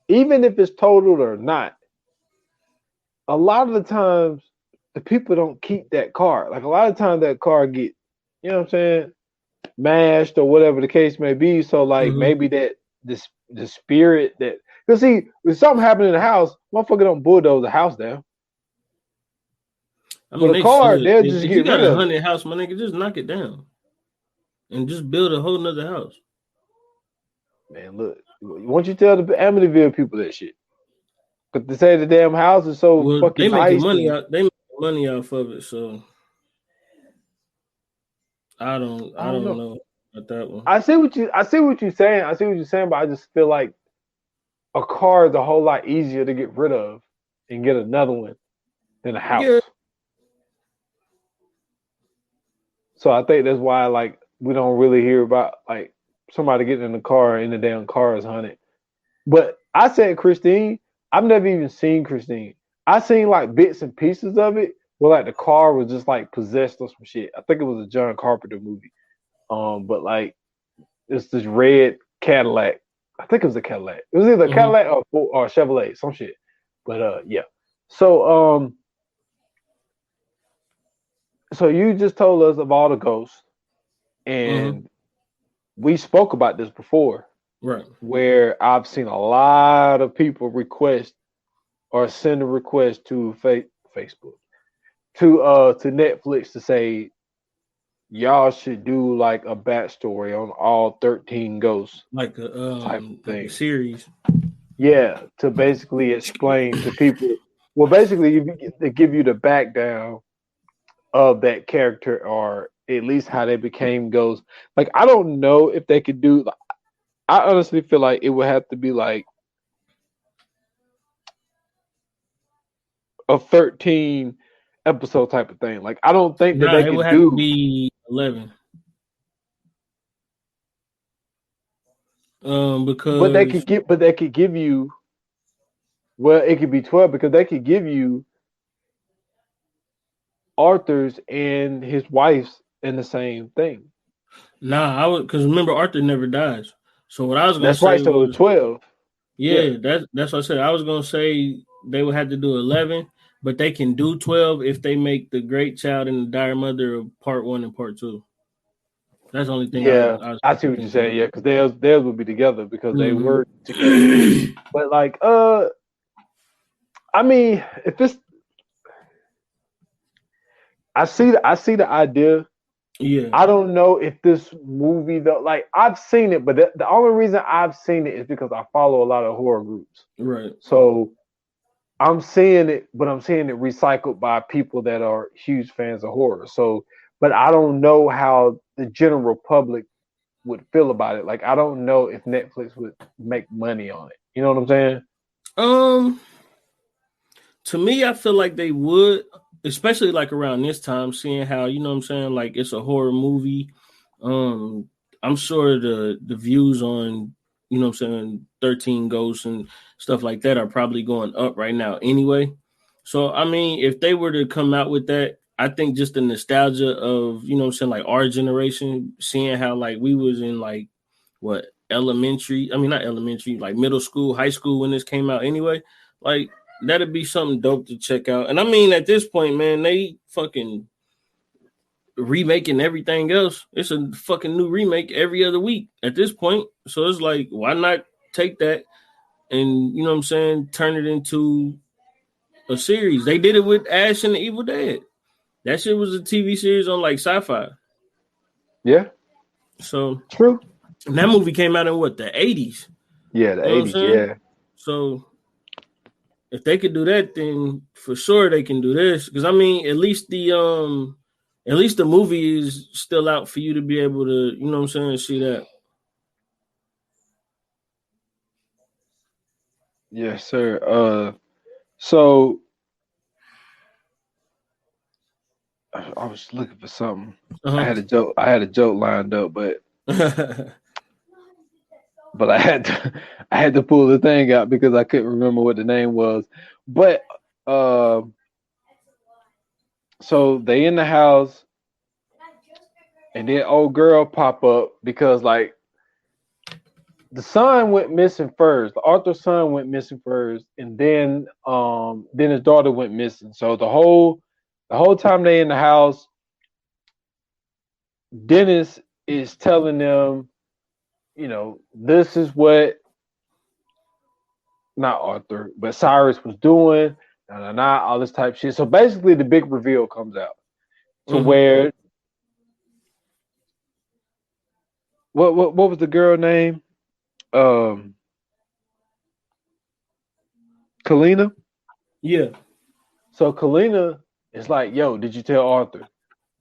even if it's totaled or not, a lot of the times the people don't keep that car. Like, a lot of times that car get, you know what I'm saying, mashed or whatever the case may be. So, like, maybe that the spirit that, because see, if something happened in the house, motherfucker don't bulldoze the house down. I mean, but a car, they'll if just you get got rid a of haunted house, my nigga, just knock it down and just build a whole nother house. Man, look, won't you tell the Amityville people that shit? But they say the damn house is so fucking nice. They make money off of it, so I don't know about that one. I see what you're saying, but I just feel like a car is a whole lot easier to get rid of and get another one than a house. Yeah. So I think that's why, like, we don't really hear about, like, somebody getting in the car and the damn car is haunted. But I said Christine, I've never even seen Christine. I seen like bits and pieces of it where, like, the car was just like possessed or some shit. I think it was a John Carpenter movie. But like, it's this red Cadillac. I think it was a Cadillac. It was either a Cadillac or Chevrolet, some shit. But yeah. So so you just told us of all the ghosts, and we spoke about this before. Right. where I've seen a lot of people request or send a request to Facebook to Netflix to say y'all should do like a backstory on all 13 ghosts Like type of a thing. series. Yeah, to basically explain to people. Well, basically, they give you the background of that character, or at least how they became ghosts. Like, I don't know if they could do. I honestly feel like it would have to be like a 13 episode type of thing. Like, I don't think that Nah, they it would could have to do. be 11. But they Because could get. But they could give you. Well, it could be 12 because they could give you Arthur's and his wife's in the same thing. I would because remember Arthur never dies. So what I was gonna That's right. say So was 12. Yeah. yeah, that's what I said. I was gonna say they would have to do 11, but they can do 12 if they make the Great Child and the Dire Mother of part 1 and part 2. That's the only thing Yeah, I was I see what you're thinking. saying. Yeah, because theirs would be together because they were together. Mm-hmm. But like, I mean, if it's, I see the idea. Yeah, I don't know if this movie though. Like, I've seen it, but the only reason I've seen it is because I follow a lot of horror groups. right. So I'm seeing it, but I'm seeing it recycled by people that are huge fans of horror. So, but I don't know how the general public would feel about it. Like, I don't know if Netflix would make money on it. You know what I'm saying? Um, to me, I feel like they would, especially like around this time, seeing how you know what I'm saying, like it's a horror movie. Um, I'm sure the views on you know what I'm saying 13 Ghosts and stuff like that are probably going up right now anyway. So I mean, if they were to come out with that, I think just the nostalgia of you know what I'm saying, like our generation, seeing how like we was in like what elementary, I mean not elementary, like middle school, high school when this came out anyway. Like that'd be something dope to check out. And I mean, at this point, man, they fucking remaking everything else. It's a fucking new remake every other week at this point. So it's like, why not take that and you know what I'm saying, turn it into a series? They did it with Ash and the Evil Dead. That shit was a TV series on like Sci-Fi. Yeah, So true. that movie came out in what the 80s. Yeah, the You know what I'm 80s. saying? Yeah, So if they could do that, then for sure they can do this. Because I mean, at least the movie is still out for you to be able to, you know what I'm saying, see that. yes, sir. So I was looking for something. I Uh-huh. had a joke. I had a joke lined up, but I had to, I had to pull the thing out because I couldn't remember what the name was. But uh, so they in the house, and then old girl pop up because like the son went missing first. The Arthur's son went missing first, and then his daughter went missing. So the whole time they in the house, Dennis is telling them, you know, this is what not Arthur, but Cyrus was doing, all this type shit. So basically, the big reveal comes out to Mm-hmm. where what was the girl name? Um, Kalina. Yeah. So Kalina is like, "Yo, did you tell Arthur?"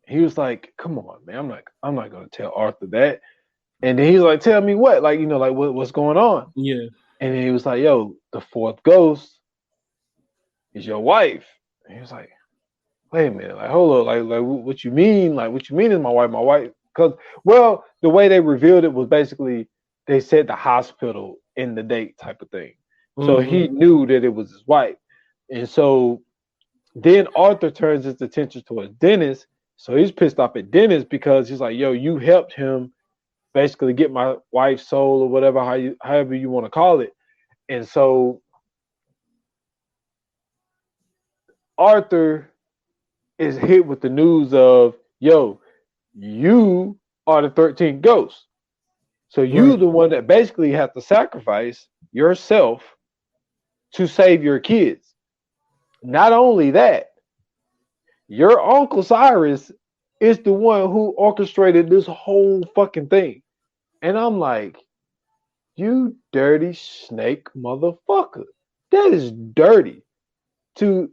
He was like, "Come on, man, I'm not gonna tell Arthur that." And then he's like, "Tell me what? Like, you know, like what's going on?" Yeah. And then he was like, "Yo, the fourth ghost is your wife." And he was like, "Wait a minute, like hold up, like what you mean? Like what you mean is my wife? My wife?" Because well, the way they revealed it was basically they said the hospital in the date type of thing. So Mm-hmm. he knew that it was his wife, and so then Arthur turns his attention towards Dennis. So he's pissed off at Dennis because he's like, "Yo, you helped him basically get my wife's soul or whatever, however you want to call it." And so Arthur is hit with the news of, "Yo, you are the 13th ghost." So you the one that basically have to sacrifice yourself to save your kids. Not only that, your Uncle Cyrus is the one who orchestrated this whole fucking thing. And I'm like, you dirty snake motherfucker. That is dirty. To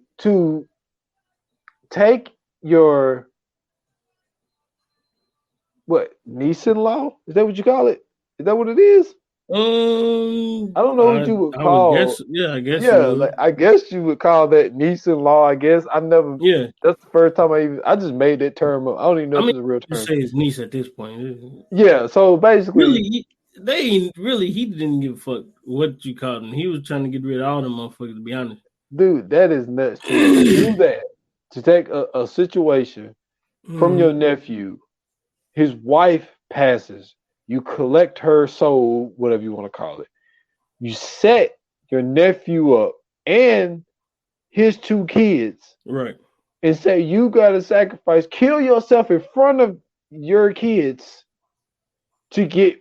take your niece-in-law? Is that what you call it? Is that what it is? I don't know what you would call. Would guess, yeah, I guess. Yeah, like, I guess you would call that niece-in-law. I guess I never. Yeah, that's the first time I just made that term up. I don't even know if it's a real term. Just say his niece at this point. Yeah, so basically, really, he didn't give a fuck what you called him. He was trying to get rid of all them motherfuckers. To be honest, dude, that is nuts. To do that, to take a situation from your nephew, his wife passes, you collect her soul, whatever you want to call it. You set your nephew up and his 2 kids, right? And say you gotta sacrifice, kill yourself in front of your kids to get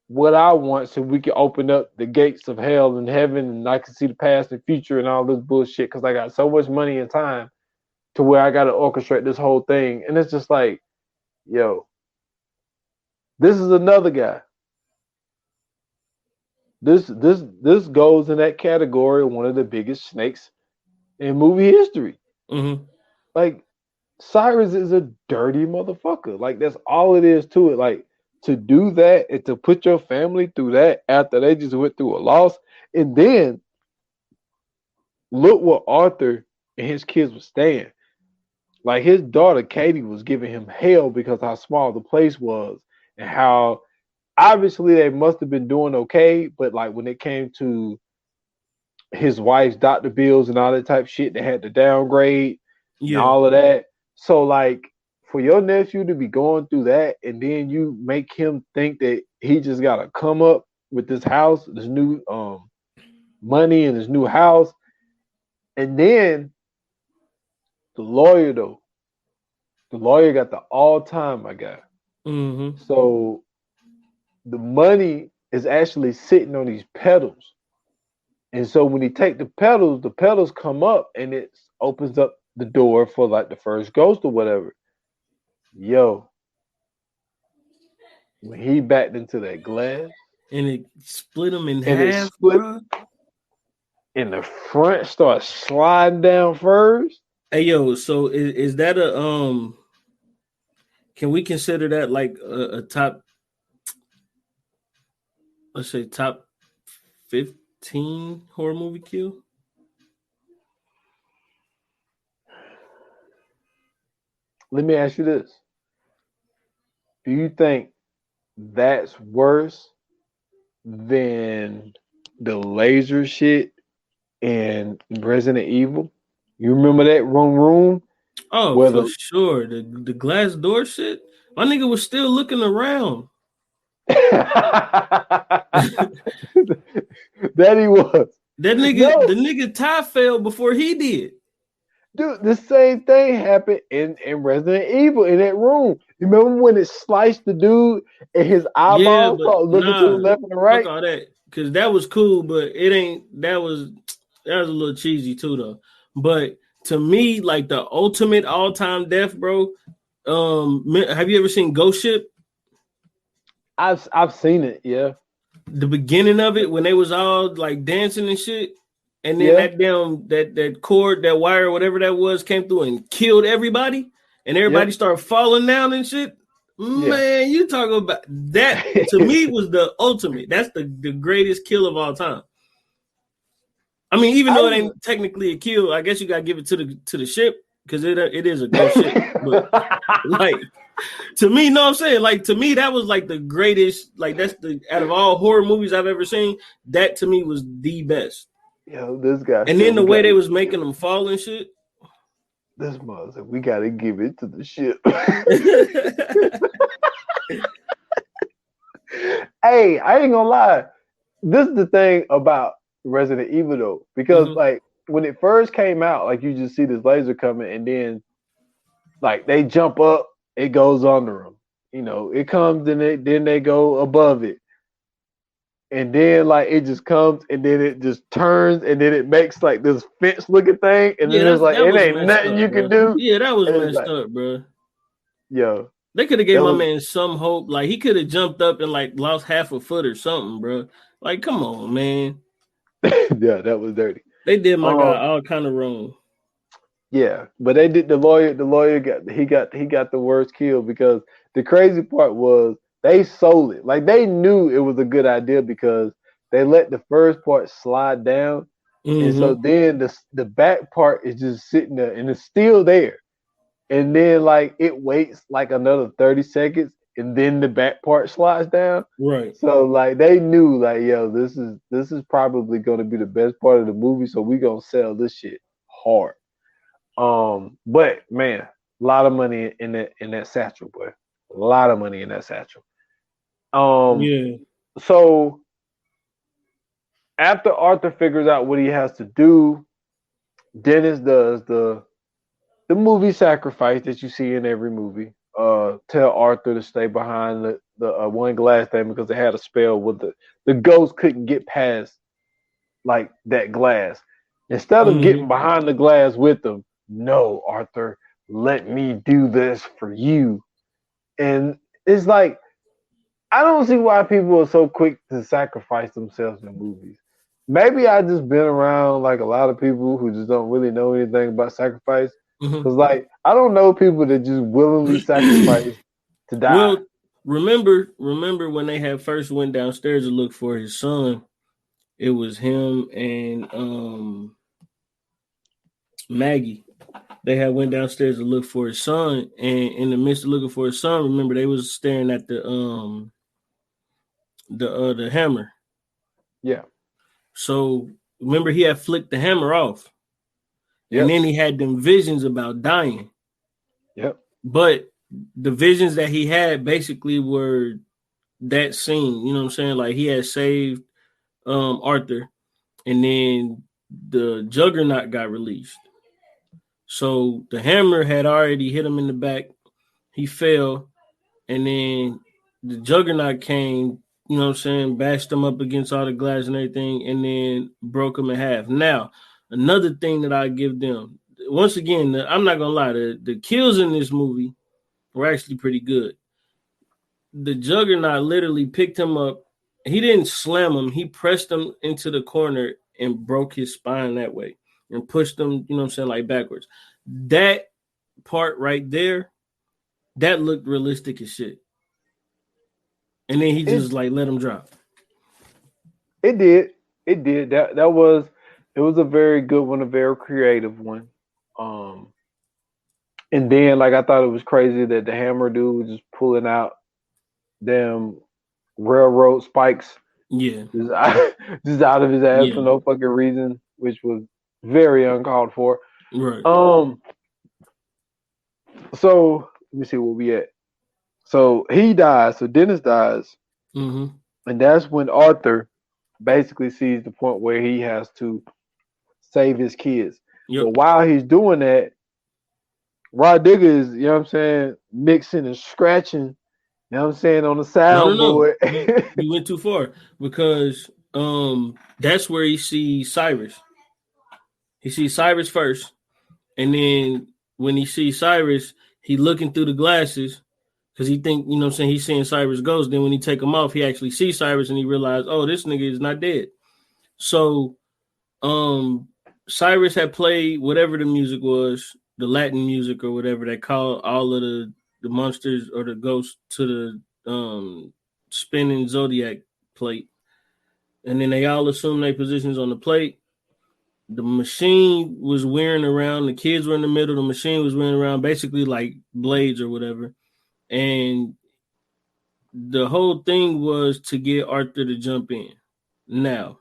what I want, so we can open up the gates of hell and heaven, and I can see the past and future and all this bullshit because I got so much money and time to where I gotta orchestrate this whole thing. And it's just like, yo, this is another guy. This goes in that category of one of the biggest snakes in movie history. Mm-hmm. Like, Cyrus is a dirty motherfucker. Like, that's all it is to it. Like, to do that and to put your family through that after they just went through a loss, and then look what Arthur and his kids were staying. Like, his daughter Katie was giving him hell because how small the place was and how obviously they must have been doing okay, but like when it came to his wife's doctor bills and all that type of shit, they had to downgrade and all of that. So like, for your nephew to be going through that, and then you make him think that he just gotta come up with this house, this new money and his new house, and then the lawyer got the all-time, my guy. Mm-hmm. So the money is actually sitting on these pedals. And so when he take the pedals come up and it opens up the door for like the first ghost or whatever. Yo, when he backed into that glass and it split him in half, and the front starts sliding down first. Hey yo, so is that a can we consider that like a top, let's say top 15 horror movie kill? Let me ask you this. Do you think that's worse than the laser shit in Resident Evil? You remember that room? Oh, for sure. The glass door shit. My nigga was still looking around. That he was. That nigga, the nigga tie fell before he did. Dude, the same thing happened in Resident Evil in that room. You remember when it sliced the dude and his eyeballs looking to the left and the right? Fuck all that. Because that was cool, but it ain't. That was a little cheesy too, though. But to me, like the ultimate all-time death, bro. Have you ever seen Ghost Ship? I've seen it, yeah. The beginning of it when they was all like dancing and shit, and then that cord, that wire, whatever that was, came through and killed everybody, and everybody started falling down and shit. Man, you talking about that? To me, was the ultimate. That's the greatest kill of all time. I mean, even though it ain't technically a kill, I guess you gotta give it to the ship because it is a ghost ship. But like, to me, know what I'm saying? Like, to me, that was like the greatest. Like, that's out of all horror movies I've ever seen. That to me was the best. Yo, this guy. And then the way they was making them fall and shit. This mother, we gotta give it to the ship. Hey, I ain't gonna lie. This is the thing about Resident Evil though, because like when it first came out, like you just see this laser coming, and then like they jump up, it goes under them. You know, it comes and then they go above it. and then like it just comes, and then it just turns, and then it makes like this fence looking thing, and then it's like that it was ain't messed nothing up, you bro. can do. Yeah, that was And it's messed like, up, bro. yo, They could have gave that my was man some hope. Like he could have jumped up and like lost half a foot or something, bro. Like, come on, man. yeah, that was dirty. They did my guy all kind of wrong. Yeah, but they did the lawyer. The lawyer got the worst kill because the crazy part was they sold it. Like they knew it was a good idea because they let the first part slide down, and so then the back part is just sitting there and it's still there. And then like it waits like another 30 seconds, and then the back part slides down. Right. So like they knew like, yo, this is probably gonna be the best part of the movie, so we gonna sell this shit hard. But man, a lot of money in that satchel, boy. A lot of money in that satchel. Yeah. So after Arthur figures out what he has to do, Dennis does the movie sacrifice that you see in every movie. Tell Arthur to stay behind the one glass thing because they had a spell with the ghost couldn't get past like that glass. Instead of getting behind the glass with them, no, Arthur, let me do this for you. And it's like, I don't see why people are so quick to sacrifice themselves in movies. Maybe I just been around like a lot of people who just don't really know anything about sacrifice. Because like I don't know people that just willingly sacrifice to die. Well, remember when they had first went downstairs to look for his son, it was him and Maggie. They had went downstairs to look for his son, and in the midst of looking for his son, remember they was staring at the hammer. Yeah. So remember he had flicked the hammer off. Yep. And then he had them visions about dying. Yep. But the visions that he had basically were that scene. You know what I'm saying? Like he had saved Arthur, and then the Juggernaut got released. So the hammer had already hit him in the back. He fell, and then the Juggernaut came, you know what I'm saying, bashed him up against all the glass and everything, and then broke him in half. Now, another thing that I give them, once again, I'm not going to lie, the kills in this movie were actually pretty good. The Juggernaut literally picked him up. He didn't slam him. He pressed him into the corner and broke his spine that way and pushed him, you know what I'm saying, like backwards. That part right there, that looked realistic as shit. And then he just like let him drop. It did. That was a very good one, a very creative one. And then like I thought it was crazy that the hammer dude was just pulling out them railroad spikes. Yeah. Just out of his ass for no fucking reason, which was very uncalled for. Right. So let me see where we at. So he dies. So Dennis dies. And that's when Arthur basically sees the point where he has to save his kids. Yep. But while he's doing that, Rod Digger is, you know what I'm saying, mixing and scratching, you know what I'm saying, on the soundboard. No. You went too far because that's where he sees Cyrus. He sees Cyrus first. And then when he sees Cyrus, he looking through the glasses because he think, you know what I'm saying, he's seeing Cyrus ghost. Then when he take him off, he actually sees Cyrus and he realized, oh, this nigga is not dead. So Cyrus had played whatever the music was, the Latin music or whatever, they call all of the monsters or the ghosts to the spinning zodiac plate. And then they all assume their positions on the plate. The machine was wearing around. The kids were in the middle. The machine was wearing around basically like blades or whatever. And the whole thing was to get Arthur to jump in. Now,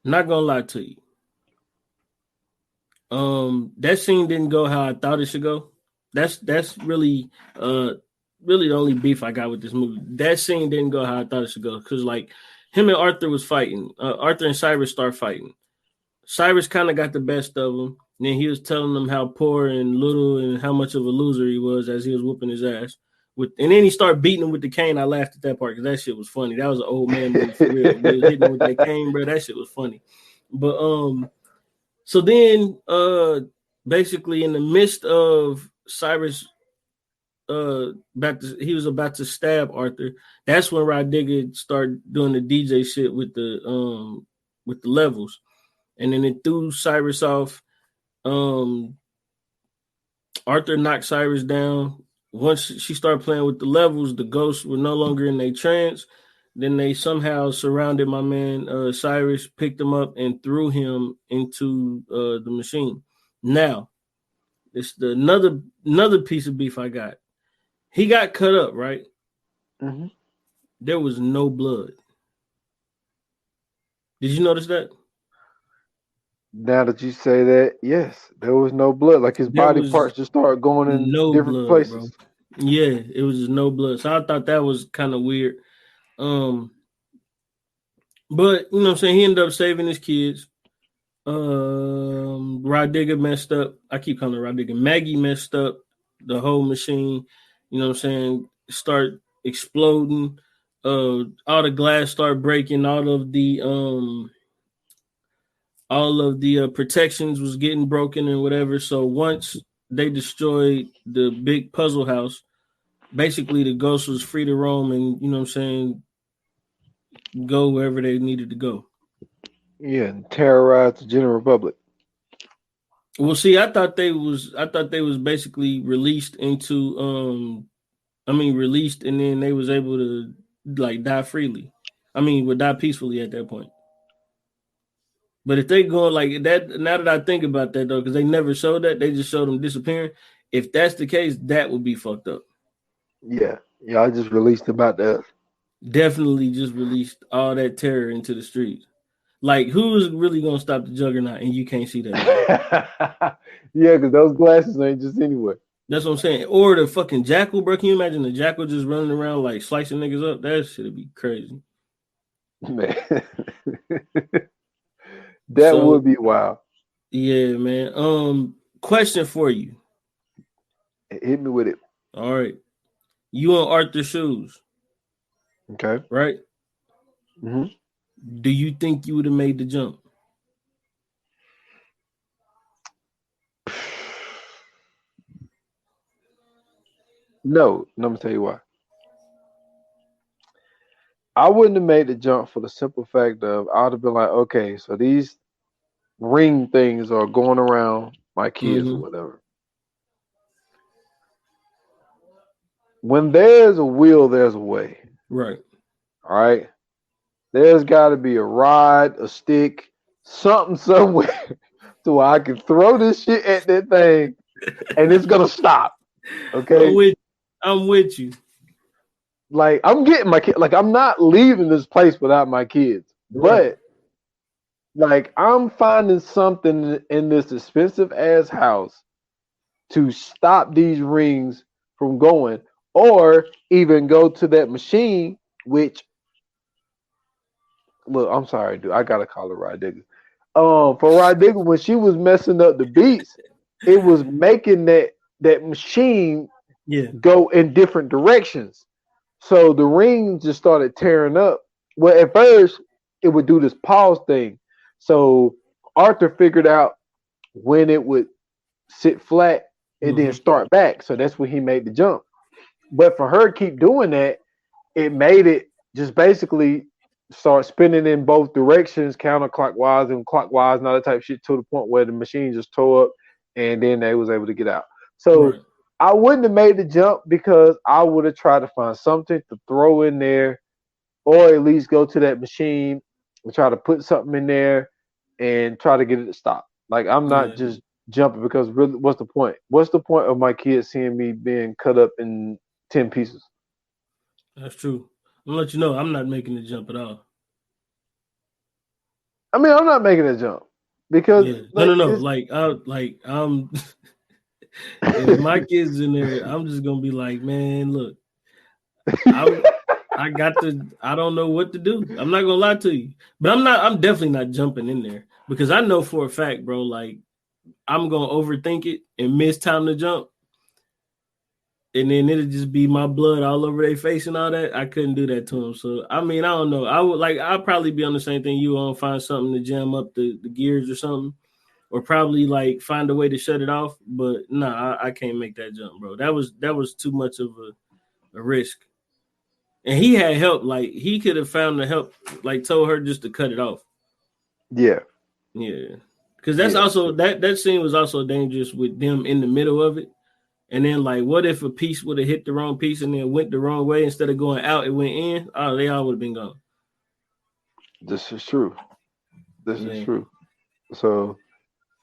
not going to lie to you. That scene didn't go how I thought it should go. That's really really the only beef I got with this movie. That scene didn't go how I thought it should go because like him and Arthur was fighting. Arthur and Cyrus start fighting. Cyrus kind of got the best of him. And then he was telling them how poor and little and how much of a loser he was as he was whooping his ass. and then he started beating him with the cane. I laughed at that part because that shit was funny. That was an old man movie for real. He was hitting him with that cane, bro. That shit was funny. But so then basically in the midst of Cyrus he was about to stab Arthur. That's when Rod Digger started doing the DJ shit with the levels, and then it threw Cyrus off. Arthur knocked Cyrus down. Once she started playing with the levels, the ghosts were no longer in their trance. Then they somehow surrounded my man Cyrus, picked him up, and threw him into the machine. Now, it's another piece of beef I got. He got cut up, right? Mm-hmm. There was no blood. Did you notice that? Now that you say that, yes, there was no blood. Like his body parts just started going in different places. Bro. Yeah, it was just no blood. So I thought that was kind of weird. But you know what I'm saying? He ended up saving his kids. Rod Digger messed up. I keep calling her Rod Digger. Maggie messed up the whole machine. You know what I'm saying? Start exploding. All the glass start breaking. All of the protections was getting broken and whatever. So once they destroyed the big puzzle house, basically the ghost was free to roam and, you know what I'm saying, go wherever they needed to go. Yeah, and terrorize the General Republic. Well, see, I thought they was basically released into released and then they was able to like die freely. Would die peacefully at that point. But if they go like that, now that I think about that though, because they never showed that, they just showed them disappearing. If that's the case, that would be fucked up. Yeah, I just released about that. Definitely just released all that terror into the streets. Like, who's really gonna stop the Juggernaut and you can't see that? Yeah, because those glasses ain't just anywhere. That's what I'm saying. Or the fucking Jackal, bro. Can you imagine the Jackal just running around like slicing niggas up? That shit'd be crazy. Man. That would be wild. Yeah, man. Question for you. Hit me with it. All right. You in Arthur's shoes. Okay. Right? Mm-hmm. Do you think you would have made the jump? No, I'm gonna tell you why. I wouldn't have made the jump for the simple fact of I would have been like, okay, so these ring things are going around my kids or whatever. When there's a will, there's a way. Right. All right. There's got to be a rod, a stick, something somewhere to where I can throw this shit at that thing and it's gonna stop. Okay. I'm with you. Like I'm getting my kid. Like I'm not leaving this place without my kids. Right. But like I'm finding something in this expensive ass house to stop these rings from going, or even go to that machine. Which, look, I'm sorry, dude. I gotta call her Rod Digger. For Rod Digger, when she was messing up the beats, it was making that machine go in different directions. So the rings just started tearing up. Well, at first it would do this pause thing. So Arthur figured out when it would sit flat and then start back. So that's when he made the jump. But for her to keep doing that, it made it just basically start spinning in both directions, counterclockwise and clockwise and all that type of shit, to the point where the machine just tore up and then they was able to get out. So I wouldn't have made the jump because I would have tried to find something to throw in there, or at least go to that machine and try to put something in there and try to get it to stop. Like I'm not just jumping because really, what's the point? What's the point of my kids seeing me being cut up in 10 pieces? That's true. I'm gonna let you know I'm not making the jump at all. I mean, I'm not making a jump because no. Like I'm if my kids in there, I'm just gonna be like, man, look, I don't know what to do. I'm not gonna lie to you, but I'm definitely not jumping in there because I know for a fact, bro, like I'm gonna overthink it and miss time to jump. and then it'd just be my blood all over their face and all that. I couldn't do that to them. So I mean, I don't know. I'd probably be on the same thing you on, find something to jam up the gears or something, or probably like find a way to shut it off. But nah, I can't make that jump, bro. That was too much of a risk. And he had help. Like he could have found the help. Like told her just to cut it off. Yeah. Yeah. Because that's also that scene was also dangerous with them in the middle of it. And then, like, what if a piece would have hit the wrong piece and then went the wrong way instead of going out, it went in? Oh, they all would have been gone. This is true. This is true. So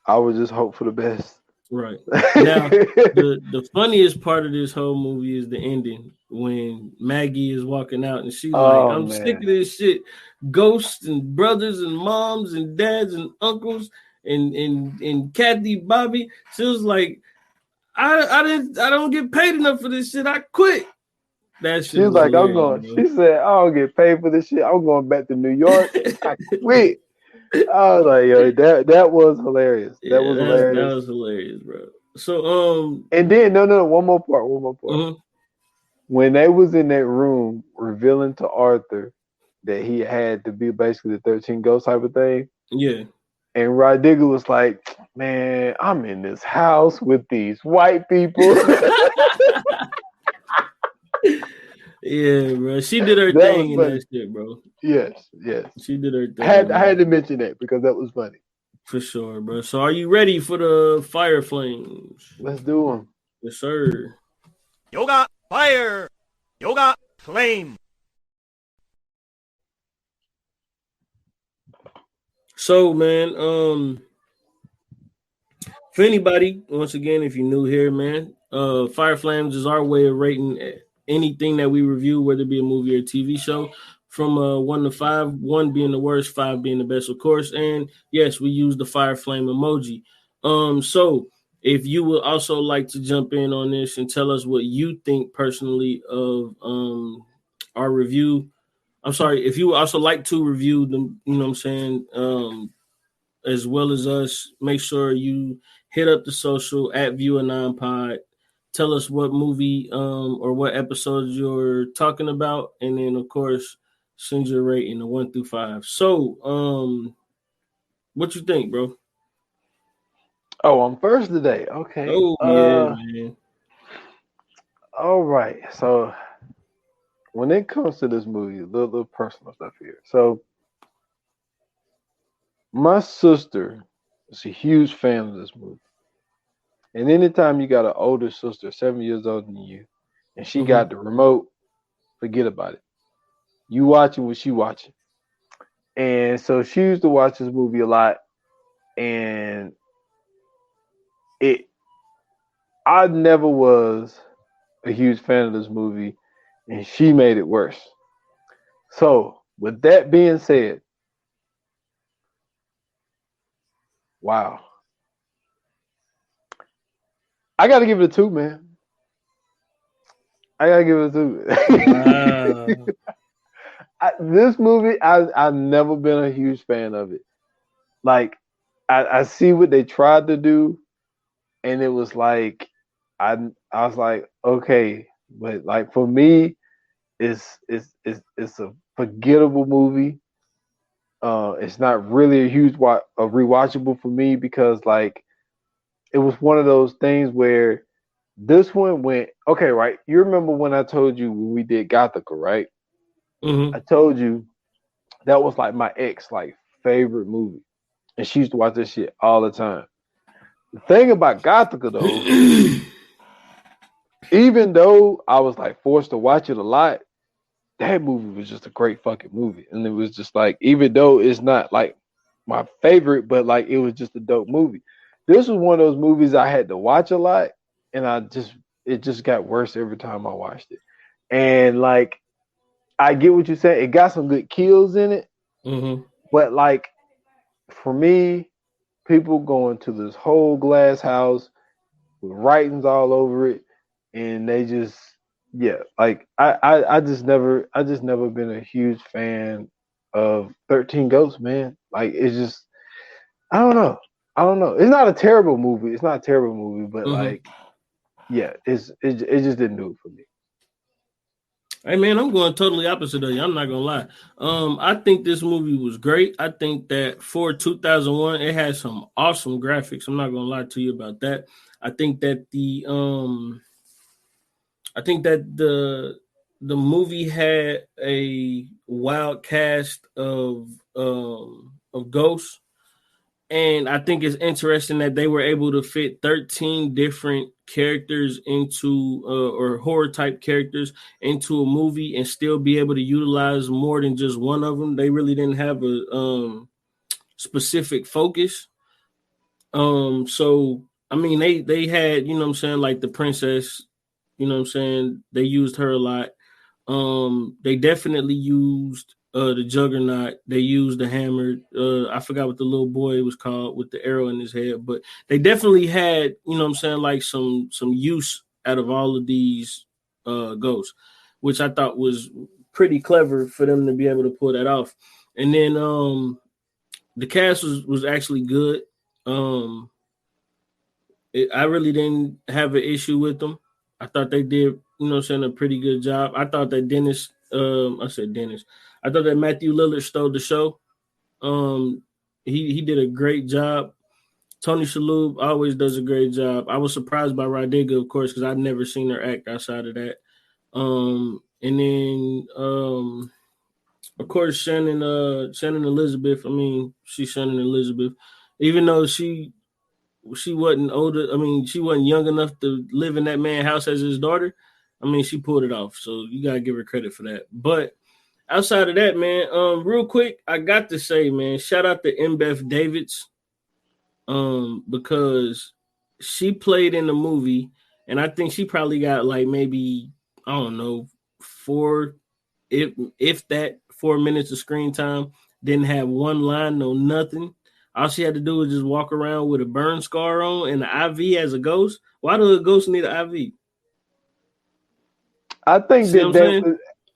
I would just hope for the best. Right. Now, the funniest part of this whole movie is the ending when Maggie is walking out and she's like, I'm sick of this shit. Ghosts and brothers and moms and dads and uncles and Kathy, Bobby. She was like, I don't get paid enough for this shit. I quit. That shit. She's like, I'm going. She said, I don't get paid for this shit. I'm going back to New York. I quit. I was like, yo, that was hilarious. That was hilarious. That was hilarious, bro. So and then no, one more part. Mm-hmm. When they was in that room revealing to Arthur that he had to be basically the 13 ghost type of thing. Yeah. And Rod Digger was like, man, I'm in this house with these white people. Yeah, bro. She did her thing in that shit, bro. Yes. She did her thing. I had to mention that because that was funny. For sure, bro. So are you ready for the fire flames? Let's do them. Yes, sir. Yoga fire. Yoga flame. So, man, for anybody, once again, if you're new here, man, Fire Flames is our way of rating anything that we review, whether it be a movie or a TV show, from 1 to 5, 1 being the worst, 5 being the best, of course. And yes, we use the fire flame emoji. So if you would also like to jump in on this and tell us what you think personally of our review. I'm sorry, if you would also like to review them, you know what I'm saying, as well as us, make sure you hit up the social at ViewAnon Tell us what movie or what episodes you're talking about, and then of course send your rating of 1 through 5. So, what you think, bro? Oh, I'm first today. Okay. Oh yeah, man. All right. So when it comes to this movie, a little personal stuff here. So my sister is a huge fan of this movie. And anytime you got an older sister, 7 years older than you, and she got the remote, forget about it. You watching what she watching. And so she used to watch this movie a lot. And I never was a huge fan of this movie, and she made it worse. So with that being said, wow. I got to give it a 2, man. I got to give it a 2. This movie, I've never been a huge fan of it. Like, I see what they tried to do, and it was like, I was like, okay, but like for me, it's a forgettable movie. It's not really a huge rewatchable for me because like it was one of those things where this one went okay, right? You remember when I told you when we did Gothica, right? Mm-hmm. I told you that was like my ex like favorite movie, and she used to watch this shit all the time. The thing about Gothica though, even though I was like forced to watch it a lot, that movie was just a great fucking movie. And it was just like, even though it's not like my favorite, but like it was just a dope movie. This was one of those movies I had to watch a lot, and it just got worse every time I watched it. And like, I get what you said. It got some good kills in it, but like for me, people going to this whole glass house with writings all over it, and they just like I just never been a huge fan of 13 Ghosts, man. Like it's just I don't know. It's not a terrible movie. But like yeah, it just didn't do it for me. Hey man, I'm going totally opposite of you. I'm not gonna lie. I think this movie was great. I think that for 2001, it had some awesome graphics. I'm not gonna lie to you about that. I think that the movie had a wild cast of ghosts. And I think it's interesting that they were able to fit 13 different characters into or horror type characters into a movie and still be able to utilize more than just one of them. They really didn't have a specific focus. So I mean they had, you know what I'm saying, like the princess, you know what I'm saying, they used her a lot. They definitely used the Juggernaut. They used the hammer. I forgot what the little boy was called with the arrow in his head, but they definitely had, you know what I'm saying, like some use out of all of these ghosts, which I thought was pretty clever for them to be able to pull that off. And then the cast was actually good. I really didn't have an issue with them. I thought they did, you know what I'm saying, a pretty good job. I thought that I thought that Matthew Lillard stole the show. He did a great job. Tony Shalhoub always does a great job. I was surprised by Rodiga, of course, because I'd never seen her act outside of that. And then of course Shannon Elizabeth. I mean, she's Shannon Elizabeth, even though she wasn't older. I mean, she wasn't young enough to live in that man's house as his daughter. I mean, she pulled it off. So you gotta give her credit for that. But outside of that, man, real quick, I got to say, man, shout out to Mbeth Davids, because she played in the movie, and I think she probably got like maybe, I don't know, 4 minutes of screen time. Didn't have one line, no nothing. All she had to do was just walk around with a burn scar on and an IV as a ghost. Why do a ghost need an IV? I think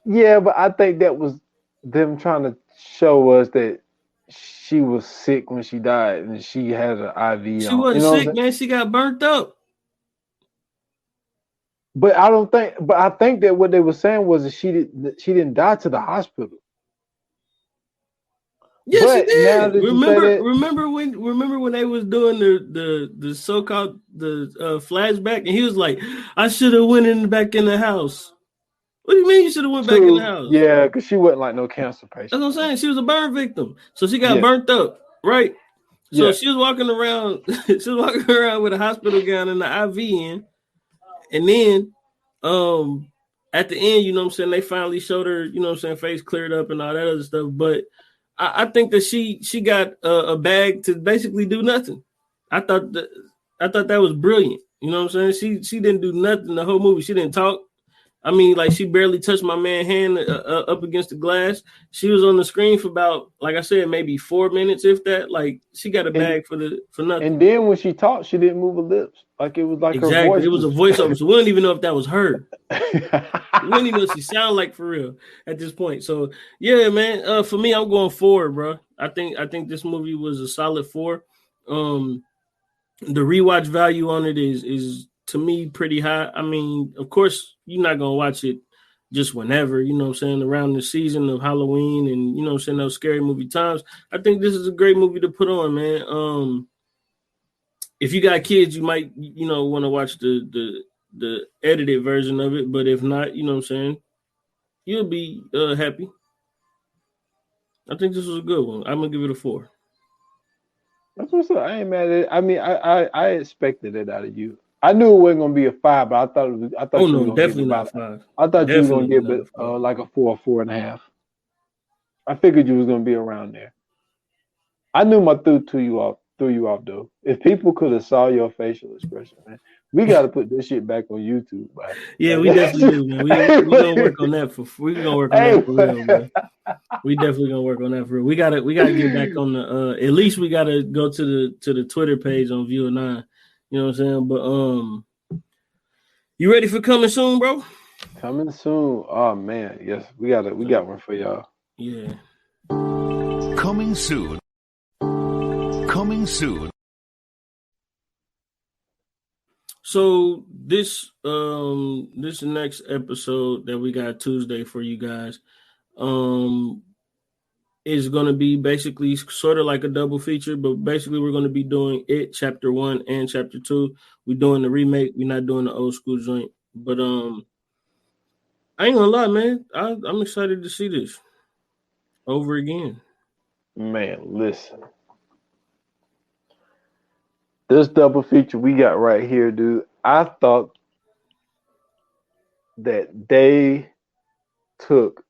but I think that was them trying to show us that she was sick when she died and she had an IV. She wasn't sick, man. She got burnt up. But I think that what they were saying was that she didn't die to the hospital. Yes, but she did. Remember when they was doing the so-called flashback, and he was like, "I should have went back in the house." What do you mean you should have went back in the house? Yeah, because she wasn't like no cancer patient. That's what I'm saying. She was a burn victim, so she got burnt up, right? So she was walking around. She was walking around with a hospital gown and the IV in, and then at the end, you know what I'm saying, they finally showed her, you know what I'm saying, face cleared up and all that other stuff, but I think that she got a bag to basically do nothing. I thought that was brilliant. You know what I'm saying? She didn't do nothing the whole movie. She didn't talk. I mean, like, she barely touched my man's hand up against the glass. She was on the screen for about, like I said, maybe 4 minutes, if that. Like, she got a bag for nothing. And then when she talked, she didn't move her lips. Like, it was like her voice. It was a voiceover. So we don't even know if that was her. We don't even know what she sounded like for real at this point. So yeah, man. For me, I'm going 4, bro. I think this movie was a solid 4. The rewatch value on it is to me pretty high. I mean, of course, you're not gonna watch it just whenever, you know what I'm saying, around the season of Halloween and, you know what I'm saying, those scary movie times. I think this is a great movie to put on, man. If you got kids, you might, you know, want to watch the edited version of it, but if not, you know what I'm saying, you'll be happy. I think this was a good one. I'm gonna give it a 4. That's what's up. I ain't mad at it. I mean, I expected it out of you. I knew it wasn't gonna be a 5, but I thought you were gonna definitely not 5. I thought you were gonna give it like a 4, 4.5. I figured you was gonna be around there. I knew my threw you off though. If people could have saw your facial expression, man, we got to put this shit back on YouTube. Man. Yeah, we definitely do, man. We gonna work on that for real, man. We definitely gonna work on that for real. We gotta get back on the. At least we gotta go to the Twitter page on Viewer 9. You know what I'm saying? But you ready for coming soon, bro? Coming soon. Oh man, yes, we got one for y'all. Yeah. Coming soon. Coming soon. So this next episode that we got Tuesday for you guys is going to be basically sort of like a double feature, but basically we're going to be doing it chapter 1 and chapter 2. We're doing the remake. We're not doing the old school joint. But I ain't gonna lie, man. I'm excited to see this over again. Man, listen. This double feature we got right here, dude. I thought that they took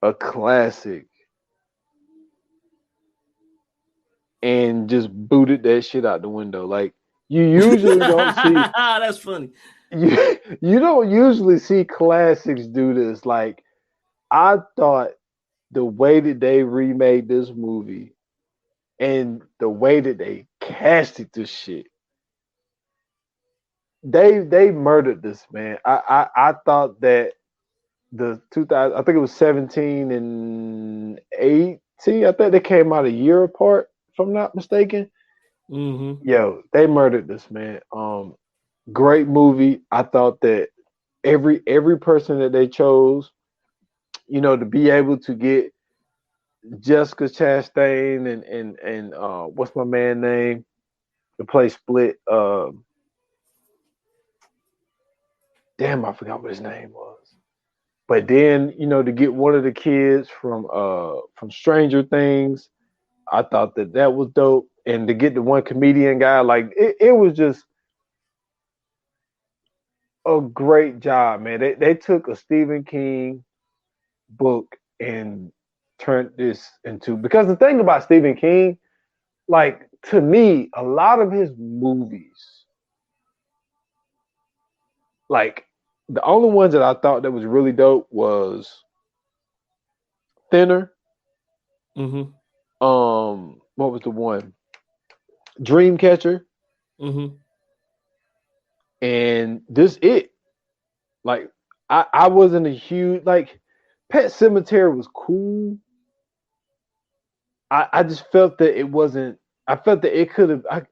a classic and just booted that shit out the window. Like you usually don't see That's funny. you don't usually see classics do this. Like I thought the way that they remade this movie and the way that they casted this shit, they murdered this, man. I thought that the 2000, I think it was 17 and 18. I think they came out a year apart, if I'm not mistaken. Mm-hmm. Yo, they murdered this, man. Great movie. I thought that every person that they chose, you know, to be able to get Jessica Chastain and what's my man name to play Split. Damn, I forgot what his name was. But then, you know, to get one of the kids from Stranger Things, I thought that was dope. And to get the one comedian guy, like it was just a great job, man. They took a Stephen King book and turned this into, because the thing about Stephen King, like to me, a lot of his movies, like the only ones that I thought that was really dope was Thinner. Mm-hmm. What was the one? Dreamcatcher. Mm-hmm. And this it. Like I wasn't a huge, like Pet Cemetery was cool. I just felt that it wasn't. I felt that it could have.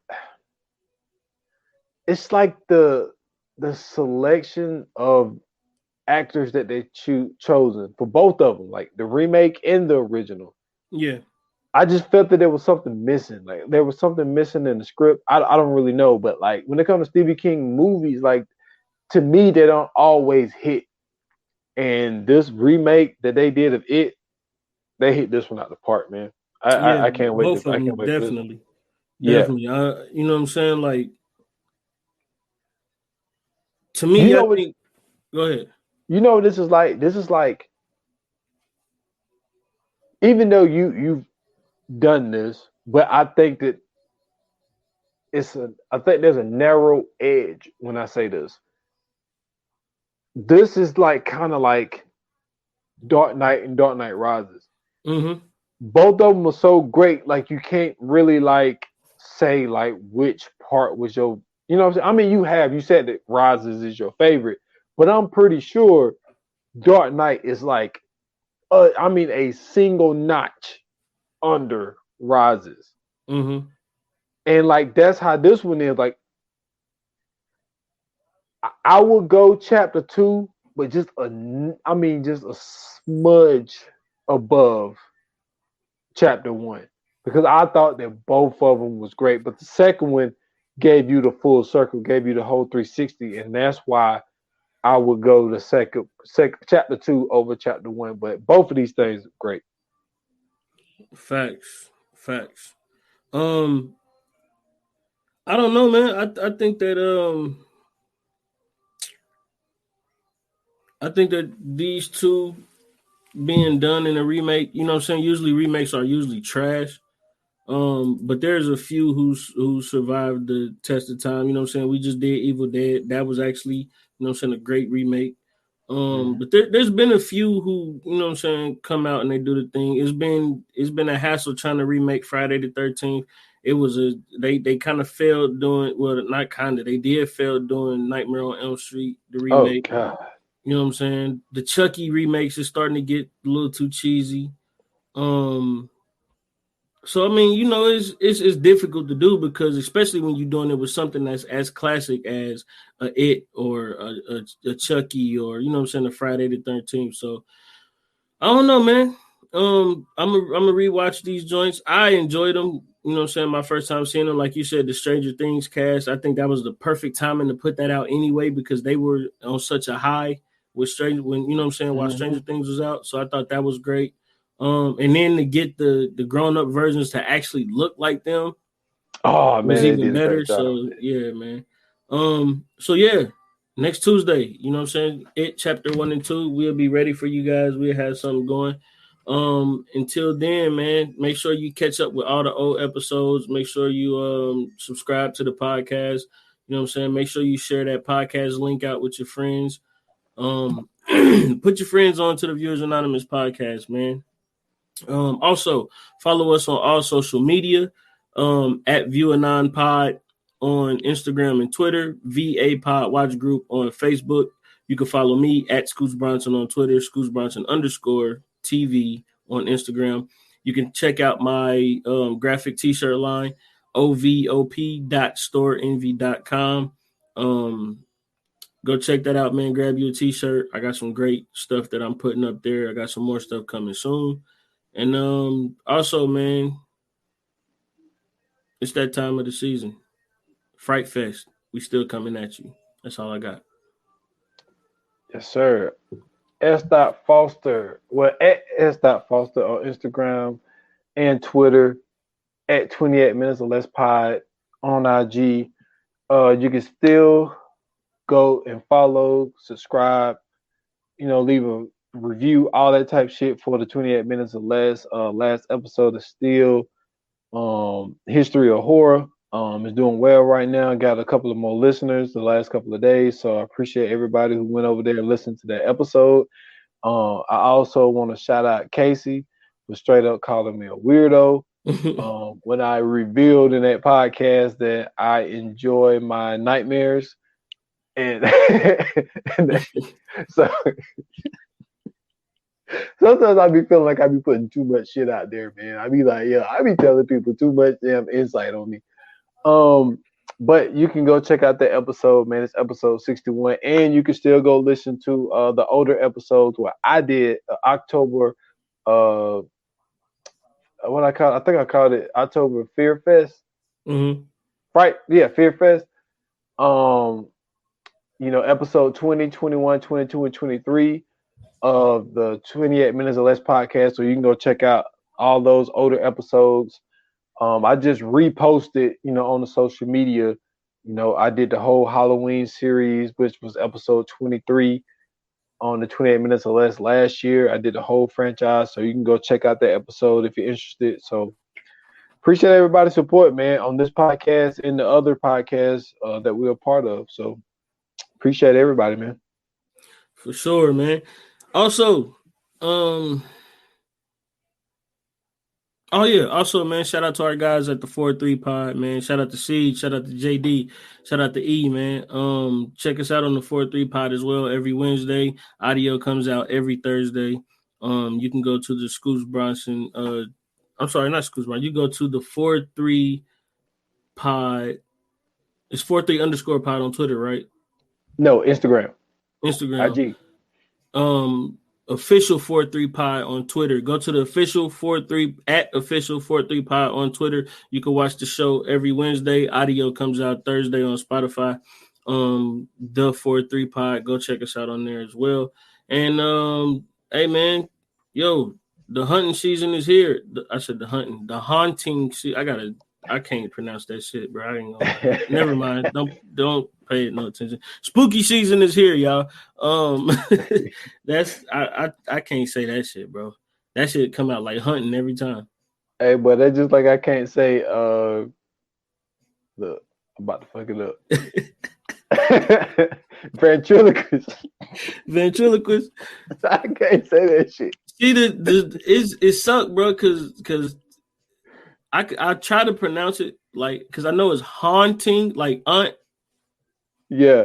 It's like the selection of actors that they chosen for both of them, like the remake and the original. Yeah. I just felt that there was something missing. Like there was something missing in the script. I don't really know, but like when it comes to Stephen King movies, like to me they don't always hit. And this remake that they did of it, they hit this one out the park, man. I can't wait. Both of I them can't wait definitely. Definitely. You know what I'm saying? Like to me, You know I what? think. Go ahead. You know what this is like. This is like, even though you've done this, but I think that I think there's a narrow edge when I say this. This is like kind of like Dark Knight and Dark Knight Rises. Mm-hmm. Both of them are so great, like you can't really like say like which part was your, you know what I'm saying? I mean, you said that Rises is your favorite, but I'm pretty sure Dark Knight is like, a single notch under Rises. Mm-hmm. And like that's how this one is. Like I would go chapter 2, but just a smudge above chapter 1, because I thought that both of them was great, but the second one gave you the full circle, gave you the whole 360, and that's why I would go the second chapter 2 over chapter 1. But both of these things are great. Facts. I don't know, man. I think that these two being done in a remake, you know what I'm saying? Usually remakes are usually trash. But there's a few who survived the test of time. You know what I'm saying? We just did Evil Dead. That was actually, you know what I'm saying, a great remake. But there's been a few who, you know what I'm saying, come out and they do the thing. It's been a hassle trying to remake Friday the 13th. It was they kind of failed doing, well, not kind of, they did fail doing Nightmare on Elm Street, the remake. Oh God. You know what I'm saying? The Chucky remakes is starting to get a little too cheesy. So I mean, you know, it's difficult to do because especially when you're doing it with something that's as classic as a It or a Chucky or you know what I'm saying, a Friday the 13th. So I don't know, man. I'm a rewatch these joints. I enjoyed them. You know what I'm saying? My first time seeing them, like you said, the Stranger Things cast. I think that was the perfect timing to put that out anyway because they were on such a high with Stranger when you know what I'm saying while Stranger Things was out. So I thought that was great. And then to get the grown up versions to actually look like them Oh man, was they even did a better. great job. So yeah, man. So yeah, next Tuesday, you know what I'm saying? It chapter 1 and 2. We'll be ready for you guys. We'll have something going. Until then, man, make sure you catch up with all the old episodes. Make sure you subscribe to the podcast. You know what I'm saying? Make sure you share that podcast link out with your friends. Put your friends on to the Viewers Anonymous podcast, man. Also follow us on all social media at ViewAnonPod on Instagram and Twitter, VA Pod Watch Group on Facebook. You can follow me at Scoots Bronson on Twitter, Scoots Bronson _TV on Instagram. You can check out my graphic t-shirt line, ovop.storeenvy.com. Go check that out, man. Grab you a t-shirt. I got some great stuff that I'm putting up there. I got some more stuff coming soon. And also, man, it's that time of the season. Fright Fest. We still coming at you. That's all I got. Yes, sir. S. Foster. Well, at S. Foster on Instagram and Twitter, at 28 minutes or less pod on IG. You can still go and follow, subscribe, you know, leave a review, all that type shit for the 28 minutes or less. Last episode is still History of Horror. Is doing well right now. Got a couple of more listeners the last couple of days, so I appreciate everybody who went over there and listened to that episode. I also want to shout out Casey for straight up calling me a weirdo. When I revealed in that podcast that I enjoy my nightmares, and, so sometimes I be feeling like I be putting too much shit out there, man. I be like, yeah, I be telling people too much damn insight on me. But you can go check out the episode, man. It's episode 61, and you can still go listen to the older episodes where I did October. I think I called it October Fear Fest. Mm-hmm. Right? Yeah, Fear Fest. You know, episode 20, 21, 22, and 23 of the 28 Minutes or Less podcast. So you can go check out all those older episodes. I just reposted, you know, on the social media. You know, I did the whole Halloween series, which was episode 23 on the 28 Minutes or Less last year. I did the whole franchise, so you can go check out that episode if you're interested. So appreciate everybody's support, man, on this podcast and the other podcasts that we're a part of. So appreciate everybody, man. For sure, man. Also, man, shout out to our guys at the 4-3 pod, man. Shout out to Seed, shout out to JD, shout out to E, man. Check us out on the 4-3 pod as well every Wednesday. Audio comes out every Thursday. You can go to the Scoots Bronson. I'm sorry, not Scoots Bronson. You go to the 4-3 pod. It's 4-3 _pod on Twitter, right? No, Instagram. IG. Official 4-3 pod on Twitter. Go to the official 4-3 at official 4-3 pod on Twitter. You can watch the show every Wednesday. Audio comes out Thursday on Spotify. The 4-3 pod. Go check us out on there as well. And hey man, yo, the hunting season is here. I said the haunting season. I can't pronounce that shit, bro. I ain't gonna never mind. Don't pay no attention. Spooky season is here, y'all. That's I can't say that shit, bro. That shit come out like hunting every time. Hey, but that's just like I can't say look, I'm about to fuck it up. Ventriloquist. I can't say that shit. See, it sucked, bro, because I try to pronounce it like because I know it's haunting, like aunt. Yeah.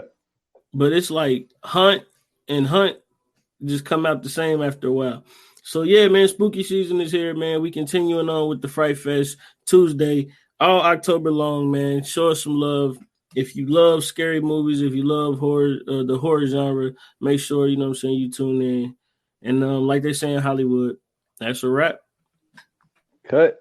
But it's like hunt and hunt just come out the same after a while. So yeah, man, spooky season is here, man. We continuing on with the Fright Fest Tuesday, all October long, man. Show us some love. If you love scary movies, if you love horror, the horror genre, make sure, you know what I'm saying, you tune in. And like they say in Hollywood, that's a wrap. Cut.